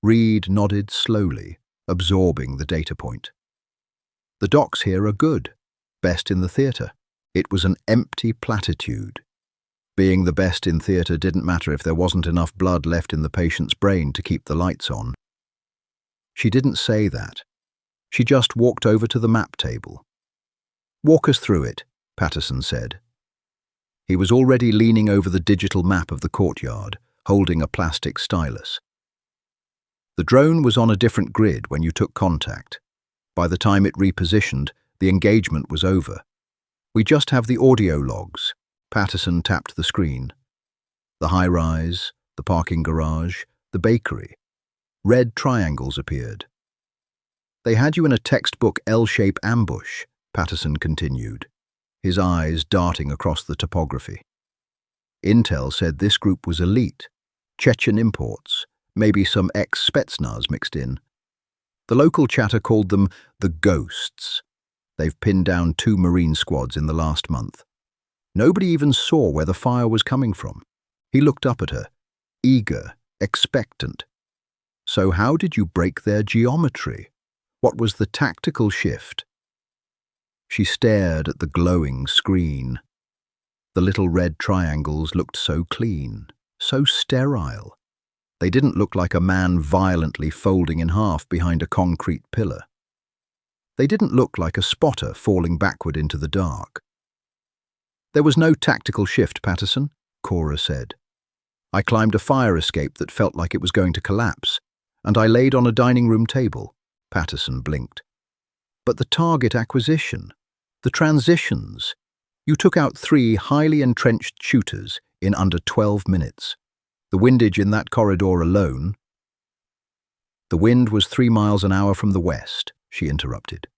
Reed nodded slowly, absorbing the data point. "The docs here are good. Best in the theatre." It was an empty platitude. Being the best in theatre didn't matter if there wasn't enough blood left in the patient's brain to keep the lights on. She didn't say that. She just walked over to the map table. "Walk us through it," Patterson said. He was already leaning over the digital map of the courtyard, holding a plastic stylus. The drone was on a different grid when you took contact. By the time it repositioned, the engagement was over. "We just have the audio logs." Patterson tapped the screen. The high-rise, the parking garage, the bakery. Red triangles appeared. "They had you in a textbook L-shape ambush," Patterson continued, his eyes darting across the topography. "Intel said this group was elite, Chechen imports, maybe some ex-Spetsnaz mixed in. The local chatter called them the Ghosts. They've pinned down 2 Marine squads in the last month. Nobody even saw where the fire was coming from." He looked up at her, eager, expectant. "So how did you break their geometry? What was the tactical shift?" She stared at the glowing screen. The little red triangles looked so clean, so sterile. They didn't look like a man violently folding in half behind a concrete pillar. They didn't look like a spotter falling backward into the dark. "There was no tactical shift, Patterson," Cora said. "I climbed a fire escape that felt like it was going to collapse, and I laid on a dining room table." Patterson blinked. "But the target acquisition, the transitions. You took out 3 highly entrenched shooters in under 12 minutes. The windage in that corridor alone—" "The wind was 3 miles an hour from the west," she interrupted.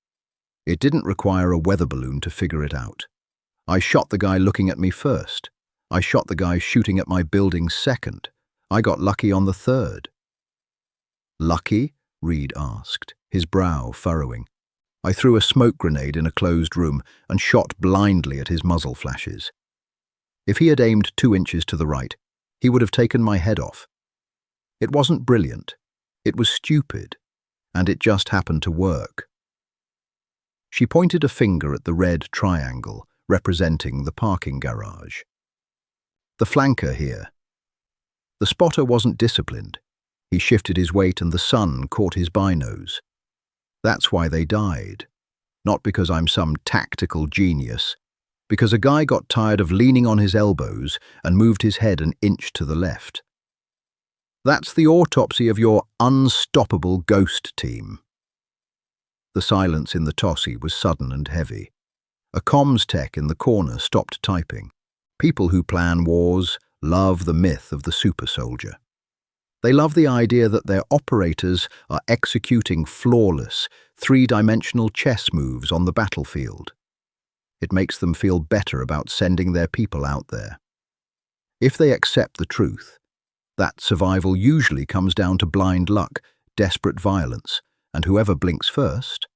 "It didn't require a weather balloon to figure it out. I shot the guy looking at me first. I shot the guy shooting at my building second. I got lucky on the third." "Lucky?" Reed asked, his brow furrowing. "I threw a smoke grenade in a closed room and shot blindly at his muzzle flashes. If he had aimed 2 inches to the right, he would have taken my head off. It wasn't brilliant. It was stupid. And it just happened to work." She pointed a finger at the red triangle representing the parking garage. "The flanker here." The spotter wasn't disciplined. He shifted his weight and the sun caught his binos. "That's why they died. Not because I'm some tactical genius. Because a guy got tired of leaning on his elbows and moved his head an inch to the left. That's the autopsy of your unstoppable ghost team." The silence in the Tossie was sudden and heavy. A comms tech in the corner stopped typing. People who plan wars love the myth of the super soldier. They love the idea that their operators are executing flawless, 3-dimensional chess moves on the battlefield. It makes them feel better about sending their people out there. If they accept the truth, that survival usually comes down to blind luck, desperate violence, and whoever blinks first.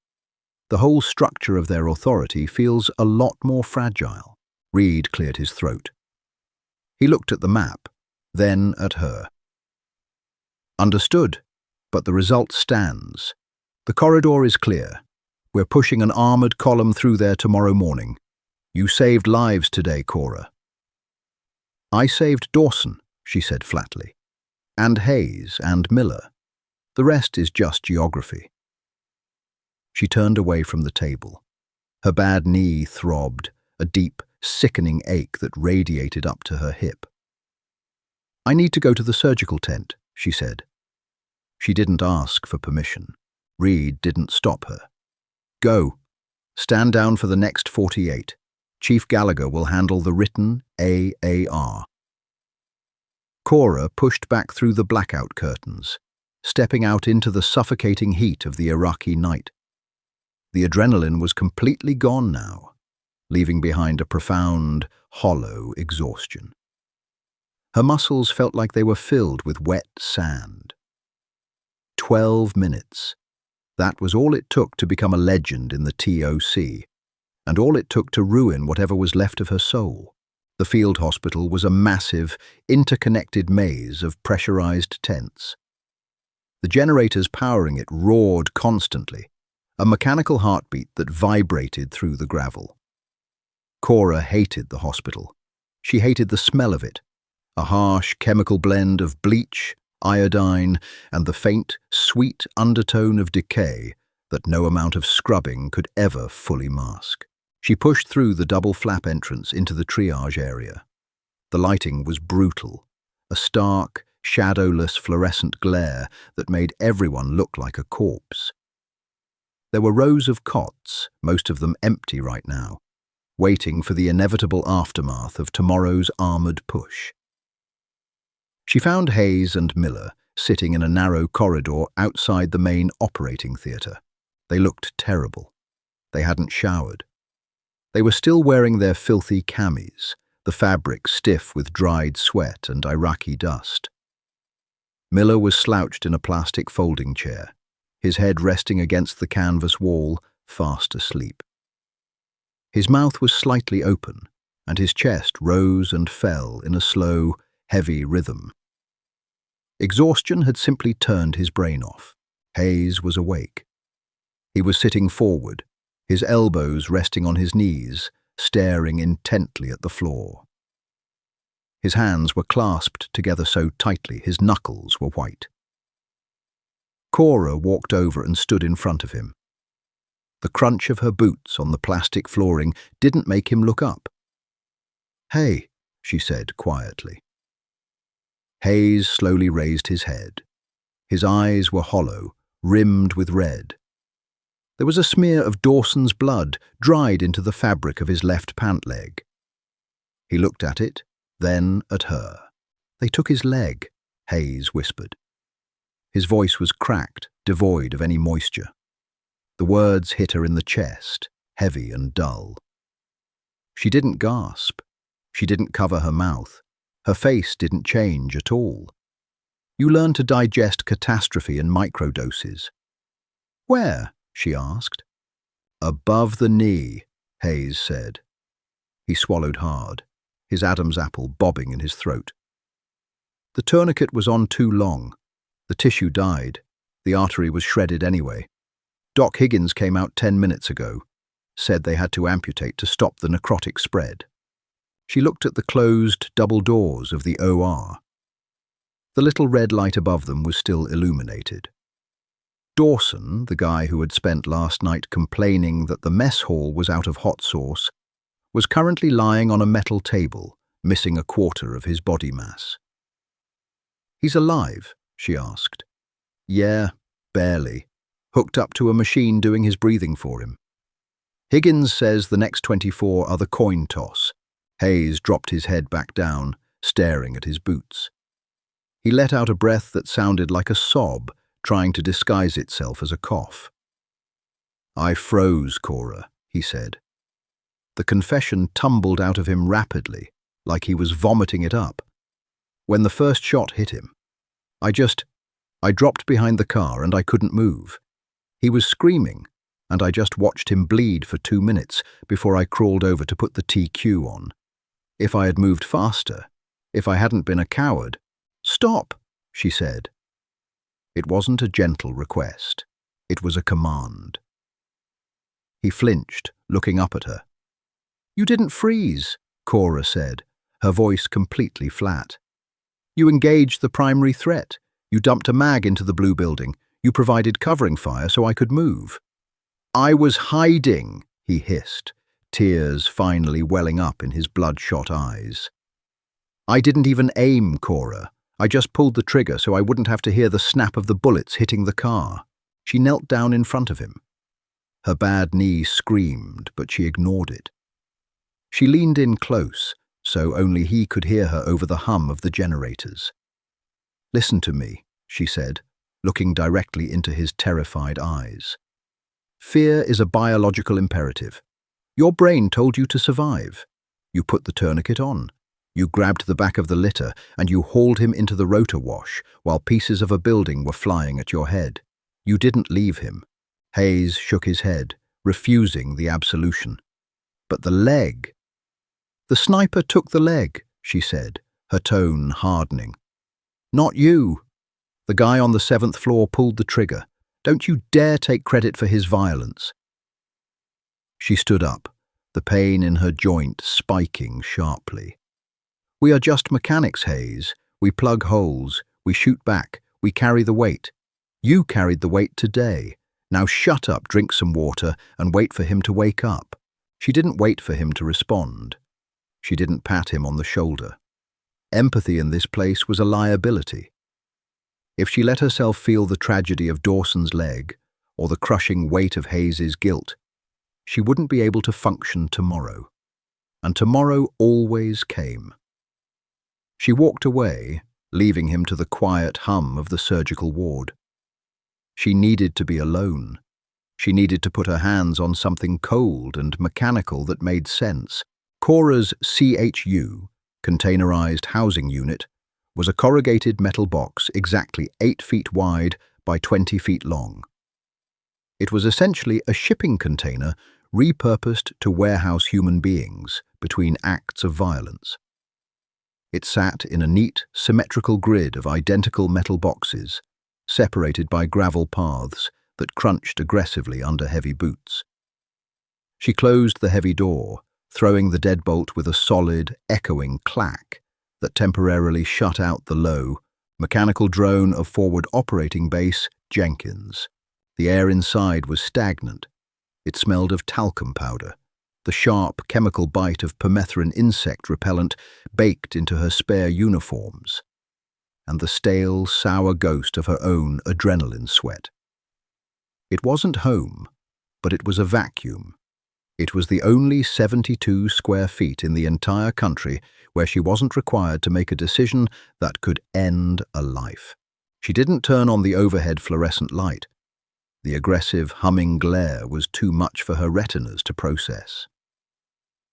The whole structure of their authority feels a lot more fragile. Reed cleared his throat. He looked at the map, then at her. "Understood, but the result stands. The corridor is clear. We're pushing an armored column through there tomorrow morning. You saved lives today, Cora." "I saved Dawson," she said flatly. "And Hayes and Miller. The rest is just geography." She turned away from the table. Her bad knee throbbed, a deep, sickening ache that radiated up to her hip. "I need to go to the surgical tent," she said. She didn't ask for permission. Reed didn't stop her. "Go. Stand down for the next 48. Chief Gallagher will handle the written AAR." Cora pushed back through the blackout curtains, stepping out into the suffocating heat of the Iraqi night. The adrenaline was completely gone now, leaving behind a profound, hollow exhaustion. Her muscles felt like they were filled with wet sand. 12 minutes. That was all it took to become a legend in the TOC, and all it took to ruin whatever was left of her soul. The field hospital was a massive, interconnected maze of pressurized tents. The generators powering it roared constantly, a mechanical heartbeat that vibrated through the gravel. Cora hated the hospital. She hated the smell of it, a harsh chemical blend of bleach, iodine, and the faint, sweet undertone of decay that no amount of scrubbing could ever fully mask. She pushed through the double flap entrance into the triage area. The lighting was brutal, a stark, shadowless fluorescent glare that made everyone look like a corpse. There were rows of cots, most of them empty right now, waiting for the inevitable aftermath of tomorrow's armored push. She found Hayes and Miller sitting in a narrow corridor outside the main operating theatre. They looked terrible. They hadn't showered. They were still wearing their filthy camis, the fabric stiff with dried sweat and Iraqi dust. Miller was slouched in a plastic folding chair, his head resting against the canvas wall, fast asleep. His mouth was slightly open, and his chest rose and fell in a slow, heavy rhythm. Exhaustion had simply turned his brain off. Hayes was awake. He was sitting forward, his elbows resting on his knees, staring intently at the floor. His hands were clasped together so tightly his knuckles were white. Cora walked over and stood in front of him. The crunch of her boots on the plastic flooring didn't make him look up. "Hey," she said quietly. Hayes slowly raised his head. His eyes were hollow, rimmed with red. There was a smear of Dawson's blood dried into the fabric of his left pant leg. He looked at it, then at her. "They took his leg," Hayes whispered. His voice was cracked, devoid of any moisture. The words hit her in the chest, heavy and dull. She didn't gasp. She didn't cover her mouth. Her face didn't change at all. You learn to digest catastrophe in microdoses. "Where?" she asked. "Above the knee," Hayes said. He swallowed hard, his Adam's apple bobbing in his throat. The tourniquet was on too long. The tissue died. The artery was shredded anyway. Doc Higgins came out 10 minutes ago, said they had to amputate to stop the necrotic spread. She looked at the closed double doors of the OR. The little red light above them was still illuminated. Dawson, the guy who had spent last night complaining that the mess hall was out of hot sauce, was currently lying on a metal table, missing a quarter of his body mass. "He's alive?" she asked. "Yeah, barely. Hooked up to a machine doing his breathing for him. Higgins says the next 24 are the coin toss." Hayes dropped his head back down, staring at his boots. He let out a breath that sounded like a sob, trying to disguise itself as a cough. "I froze, Cora," he said. The confession tumbled out of him rapidly, like he was vomiting it up. "When the first shot hit him, I dropped behind the car and I couldn't move. He was screaming, and I just watched him bleed for 2 minutes before I crawled over to put the TQ on. If I had moved faster, if I hadn't been a coward—" "Stop," she said. It wasn't a gentle request. It was a command. He flinched, looking up at her. "You didn't freeze," Cora said, her voice completely flat. "You engaged the primary threat. You dumped a mag into the blue building. You provided covering fire so I could move." "I was hiding," he hissed, tears finally welling up in his bloodshot eyes. "I didn't even aim, Cora. I just pulled the trigger so I wouldn't have to hear the snap of the bullets hitting the car." She knelt down in front of him. Her bad knee screamed, but she ignored it. She leaned in close, so only he could hear her over the hum of the generators. "Listen to me," she said, looking directly into his terrified eyes. "Fear is a biological imperative. Your brain told you to survive. You put the tourniquet on. You grabbed the back of the litter and you hauled him into the rotor wash while pieces of a building were flying at your head. You didn't leave him." Hayes shook his head, refusing the absolution. "But the leg—" "The sniper took the leg," she said, her tone hardening. "Not you. The guy on the 7th floor pulled the trigger. Don't you dare take credit for his violence." She stood up, the pain in her joint spiking sharply. "We are just mechanics, Hayes. We plug holes, we shoot back, we carry the weight. You carried the weight today. Now shut up, drink some water, and wait for him to wake up." She didn't wait for him to respond. She didn't pat him on the shoulder. Empathy in this place was a liability. If she let herself feel the tragedy of Dawson's leg, or the crushing weight of Hayes's guilt, she wouldn't be able to function tomorrow. And tomorrow always came. She walked away, leaving him to the quiet hum of the surgical ward. She needed to be alone. She needed to put her hands on something cold and mechanical that made sense. Cora's CHU, containerized housing unit, was a corrugated metal box exactly 8 feet wide by 20 feet long. It was essentially a shipping container repurposed to warehouse human beings between acts of violence. It sat in a neat, symmetrical grid of identical metal boxes, separated by gravel paths that crunched aggressively under heavy boots. She closed the heavy door, throwing the deadbolt with a solid, echoing clack that temporarily shut out the low, mechanical drone of forward operating base Jenkins. The air inside was stagnant. It smelled of talcum powder, the sharp chemical bite of permethrin insect repellent baked into her spare uniforms, and the stale, sour ghost of her own adrenaline sweat. It wasn't home, but it was a vacuum. It was the only 72 square feet in the entire country where she wasn't required to make a decision that could end a life. She didn't turn on the overhead fluorescent light. The aggressive, humming glare was too much for her retinas to process.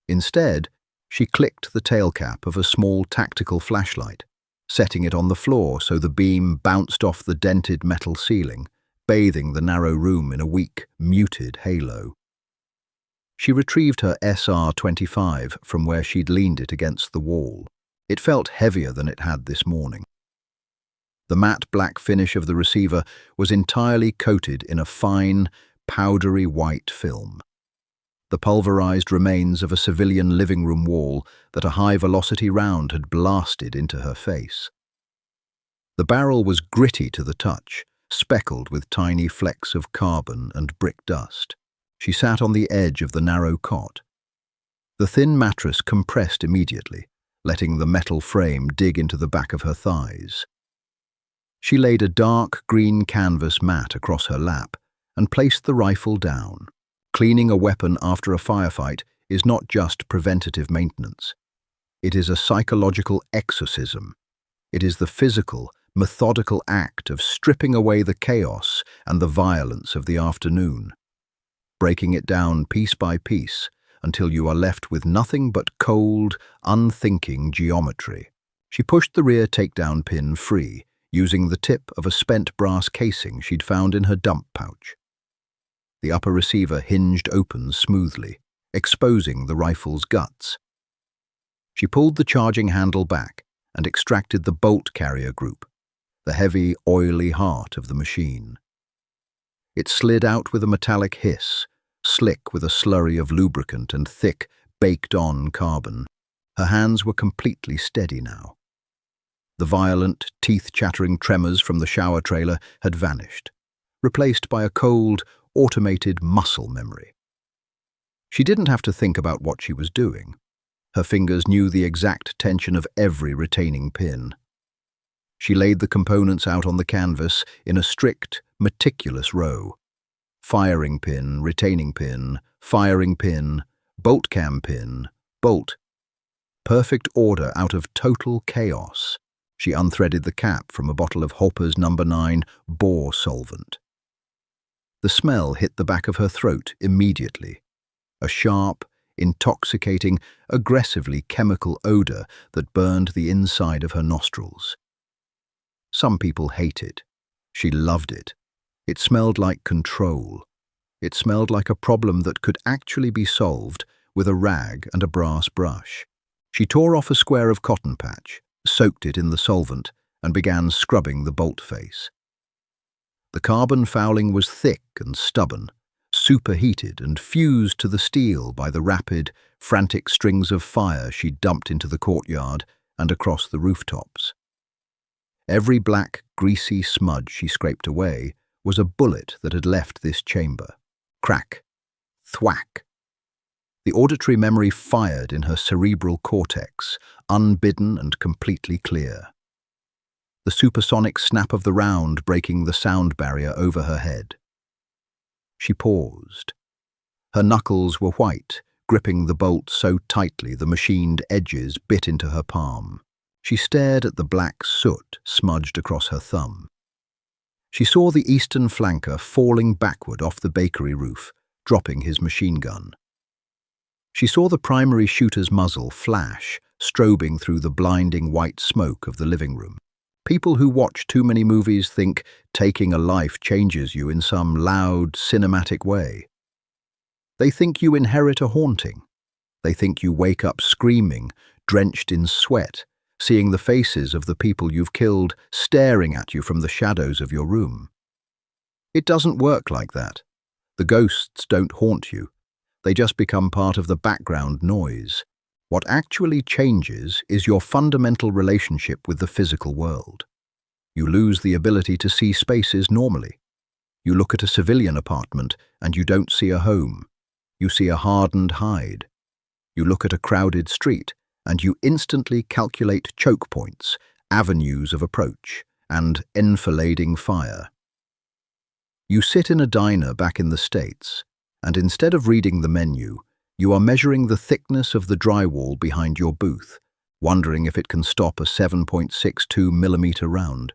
Instead, she clicked the tail cap of a small tactical flashlight, setting it on the floor so the beam bounced off the dented metal ceiling, bathing the narrow room in a weak, muted halo. She retrieved her SR-25 from where she'd leaned it against the wall. It felt heavier than it had this morning. The matte black finish of the receiver was entirely coated in a fine, powdery white film. The pulverized remains of a civilian living room wall that a high-velocity round had blasted into her face. The barrel was gritty to the touch, speckled with tiny flecks of carbon and brick dust. She sat on the edge of the narrow cot. The thin mattress compressed immediately, letting the metal frame dig into the back of her thighs. She laid a dark green canvas mat across her lap and placed the rifle down. Cleaning a weapon after a firefight is not just preventative maintenance. It is a psychological exorcism. It is the physical, methodical act of stripping away the chaos and the violence of the afternoon, breaking it down piece by piece until you are left with nothing but cold, unthinking geometry. She pushed the rear takedown pin free, using the tip of a spent brass casing she'd found in her dump pouch. The upper receiver hinged open smoothly, exposing the rifle's guts. She pulled the charging handle back and extracted the bolt carrier group, the heavy, oily heart of the machine. It slid out with a metallic hiss, slick with a slurry of lubricant and thick, baked-on carbon. Her hands were completely steady now. The violent, teeth-chattering tremors from the shower trailer had vanished, replaced by a cold, automated muscle memory. She didn't have to think about what she was doing. Her fingers knew the exact tension of every retaining pin. She laid the components out on the canvas in a strict, meticulous row. Firing pin, retaining pin, firing pin, bolt cam pin, bolt. Perfect order out of total chaos. She unthreaded the cap from a bottle of Hopper's No. 9 bore solvent. The smell hit the back of her throat immediately. A sharp, intoxicating, aggressively chemical odor that burned the inside of her nostrils. Some people hate it. She loved it. It smelled like control. It smelled like a problem that could actually be solved with a rag and a brass brush. She tore off a square of cotton patch, soaked it in the solvent, and began scrubbing the bolt face. The carbon fouling was thick and stubborn, superheated and fused to the steel by the rapid, frantic strings of fire she dumped into the courtyard and across the rooftops. Every black, greasy smudge she scraped away was a bullet that had left this chamber. Crack. Thwack. The auditory memory fired in her cerebral cortex, unbidden and completely clear. The supersonic snap of the round breaking the sound barrier over her head. She paused. Her knuckles were white, gripping the bolt so tightly the machined edges bit into her palm. She stared at the black soot smudged across her thumb. She saw the eastern flanker falling backward off the bakery roof, dropping his machine gun. She saw the primary shooter's muzzle flash, strobing through the blinding white smoke of the living room. People who watch too many movies think taking a life changes you in some loud, cinematic way. They think you inherit a haunting. They think you wake up screaming, drenched in sweat, seeing the faces of the people you've killed staring at you from the shadows of your room. It doesn't work like that. The ghosts don't haunt you. They just become part of the background noise. What actually changes is your fundamental relationship with the physical world. You lose the ability to see spaces normally. You look at a civilian apartment and you don't see a home. You see a hardened hide. You look at a crowded street and you instantly calculate choke points, avenues of approach, and enfilading fire. You sit in a diner back in the States, and instead of reading the menu, you are measuring the thickness of the drywall behind your booth, wondering if it can stop a 7.62mm round.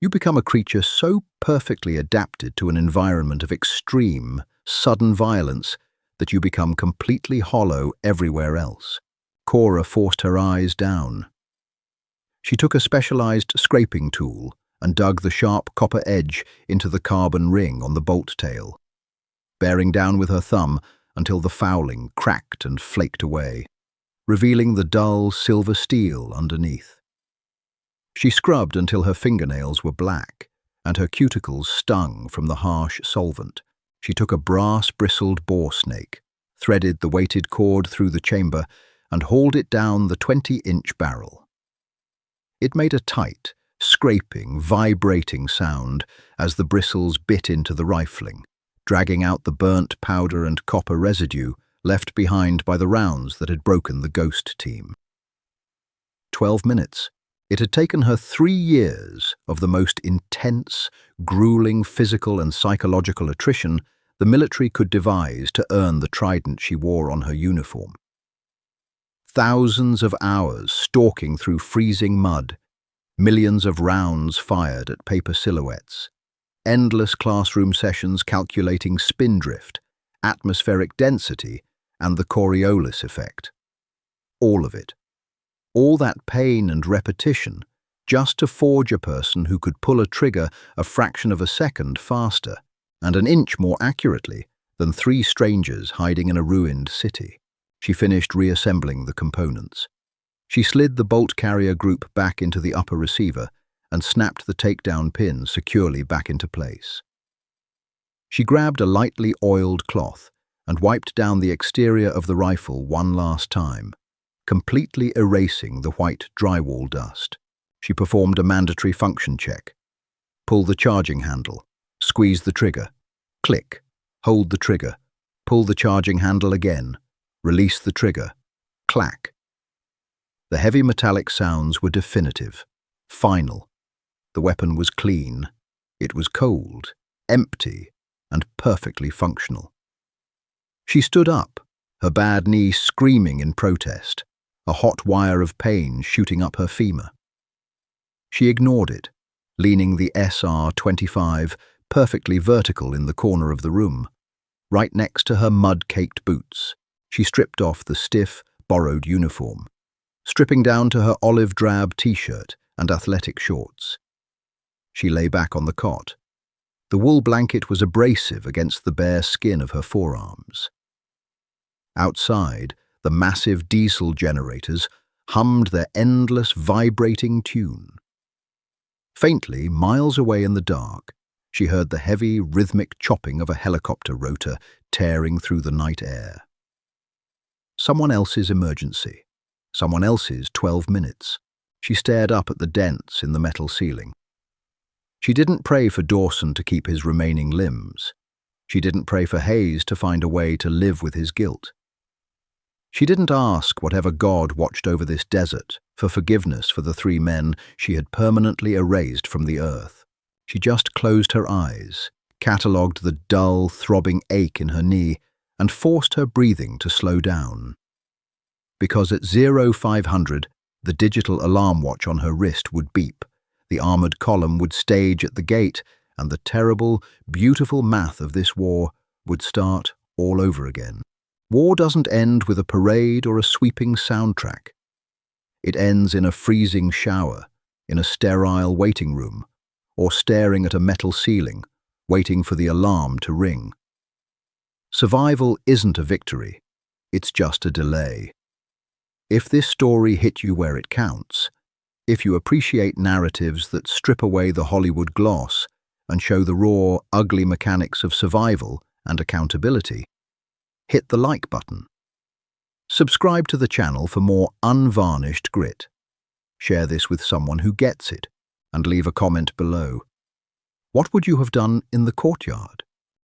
You become a creature so perfectly adapted to an environment of extreme, sudden violence that you become completely hollow everywhere else. Cora forced her eyes down. She took a specialized scraping tool and dug the sharp copper edge into the carbon ring on the bolt tail, bearing down with her thumb until the fouling cracked and flaked away, revealing the dull silver steel underneath. She scrubbed until her fingernails were black and her cuticles stung from the harsh solvent. She took a brass-bristled boar snake, threaded the weighted cord through the chamber, and hauled it down the 20-inch barrel. It made a tight, scraping, vibrating sound as the bristles bit into the rifling, dragging out the burnt powder and copper residue left behind by the rounds that had broken the ghost team. 12 minutes. It had taken her 3 years of the most intense, grueling physical and psychological attrition the military could devise to earn the trident she wore on her uniform. Thousands of hours stalking through freezing mud, millions of rounds fired at paper silhouettes, endless classroom sessions calculating spin drift, atmospheric density, and the Coriolis effect. All of it. All that pain and repetition just to forge a person who could pull a trigger a fraction of a second faster and an inch more accurately than 3 strangers hiding in a ruined city. She finished reassembling the components. She slid the bolt carrier group back into the upper receiver and snapped the takedown pin securely back into place. She grabbed a lightly oiled cloth and wiped down the exterior of the rifle one last time, completely erasing the white drywall dust. She performed a mandatory function check. Pull the charging handle, squeeze the trigger, click, hold the trigger, pull the charging handle again, release the trigger, clack. The heavy metallic sounds were definitive, final. The weapon was clean. It was cold, empty, and perfectly functional. She stood up, her bad knee screaming in protest, a hot wire of pain shooting up her femur. She ignored it, leaning the SR-25 perfectly vertical in the corner of the room, right next to her mud-caked boots. She stripped off the stiff, borrowed uniform, stripping down to her olive-drab t-shirt and athletic shorts. She lay back on the cot. The wool blanket was abrasive against the bare skin of her forearms. Outside, the massive diesel generators hummed their endless, vibrating tune. Faintly, miles away in the dark, she heard the heavy, rhythmic chopping of a helicopter rotor tearing through the night air. Someone else's emergency. someone else's 12 minutes. She stared up at the dents in the metal ceiling. She didn't pray for Dawson to keep his remaining limbs. She didn't pray for Hayes to find a way to live with his guilt. She didn't ask whatever God watched over this desert for forgiveness for the 3 men she had permanently erased from the earth. She just closed her eyes, catalogued the dull, throbbing ache in her knee, and forced her breathing to slow down. Because at 0500, the digital alarm watch on her wrist would beep, the armoured column would stage at the gate, and the terrible, beautiful math of this war would start all over again. War doesn't end with a parade or a sweeping soundtrack. It ends in a freezing shower, in a sterile waiting room, or staring at a metal ceiling, waiting for the alarm to ring. Survival isn't a victory, it's just a delay. If this story hit you where it counts, if you appreciate narratives that strip away the Hollywood gloss and show the raw, ugly mechanics of survival and accountability, hit the like button. Subscribe to the channel for more unvarnished grit. Share this with someone who gets it, and leave a comment below. What would you have done in the courtyard?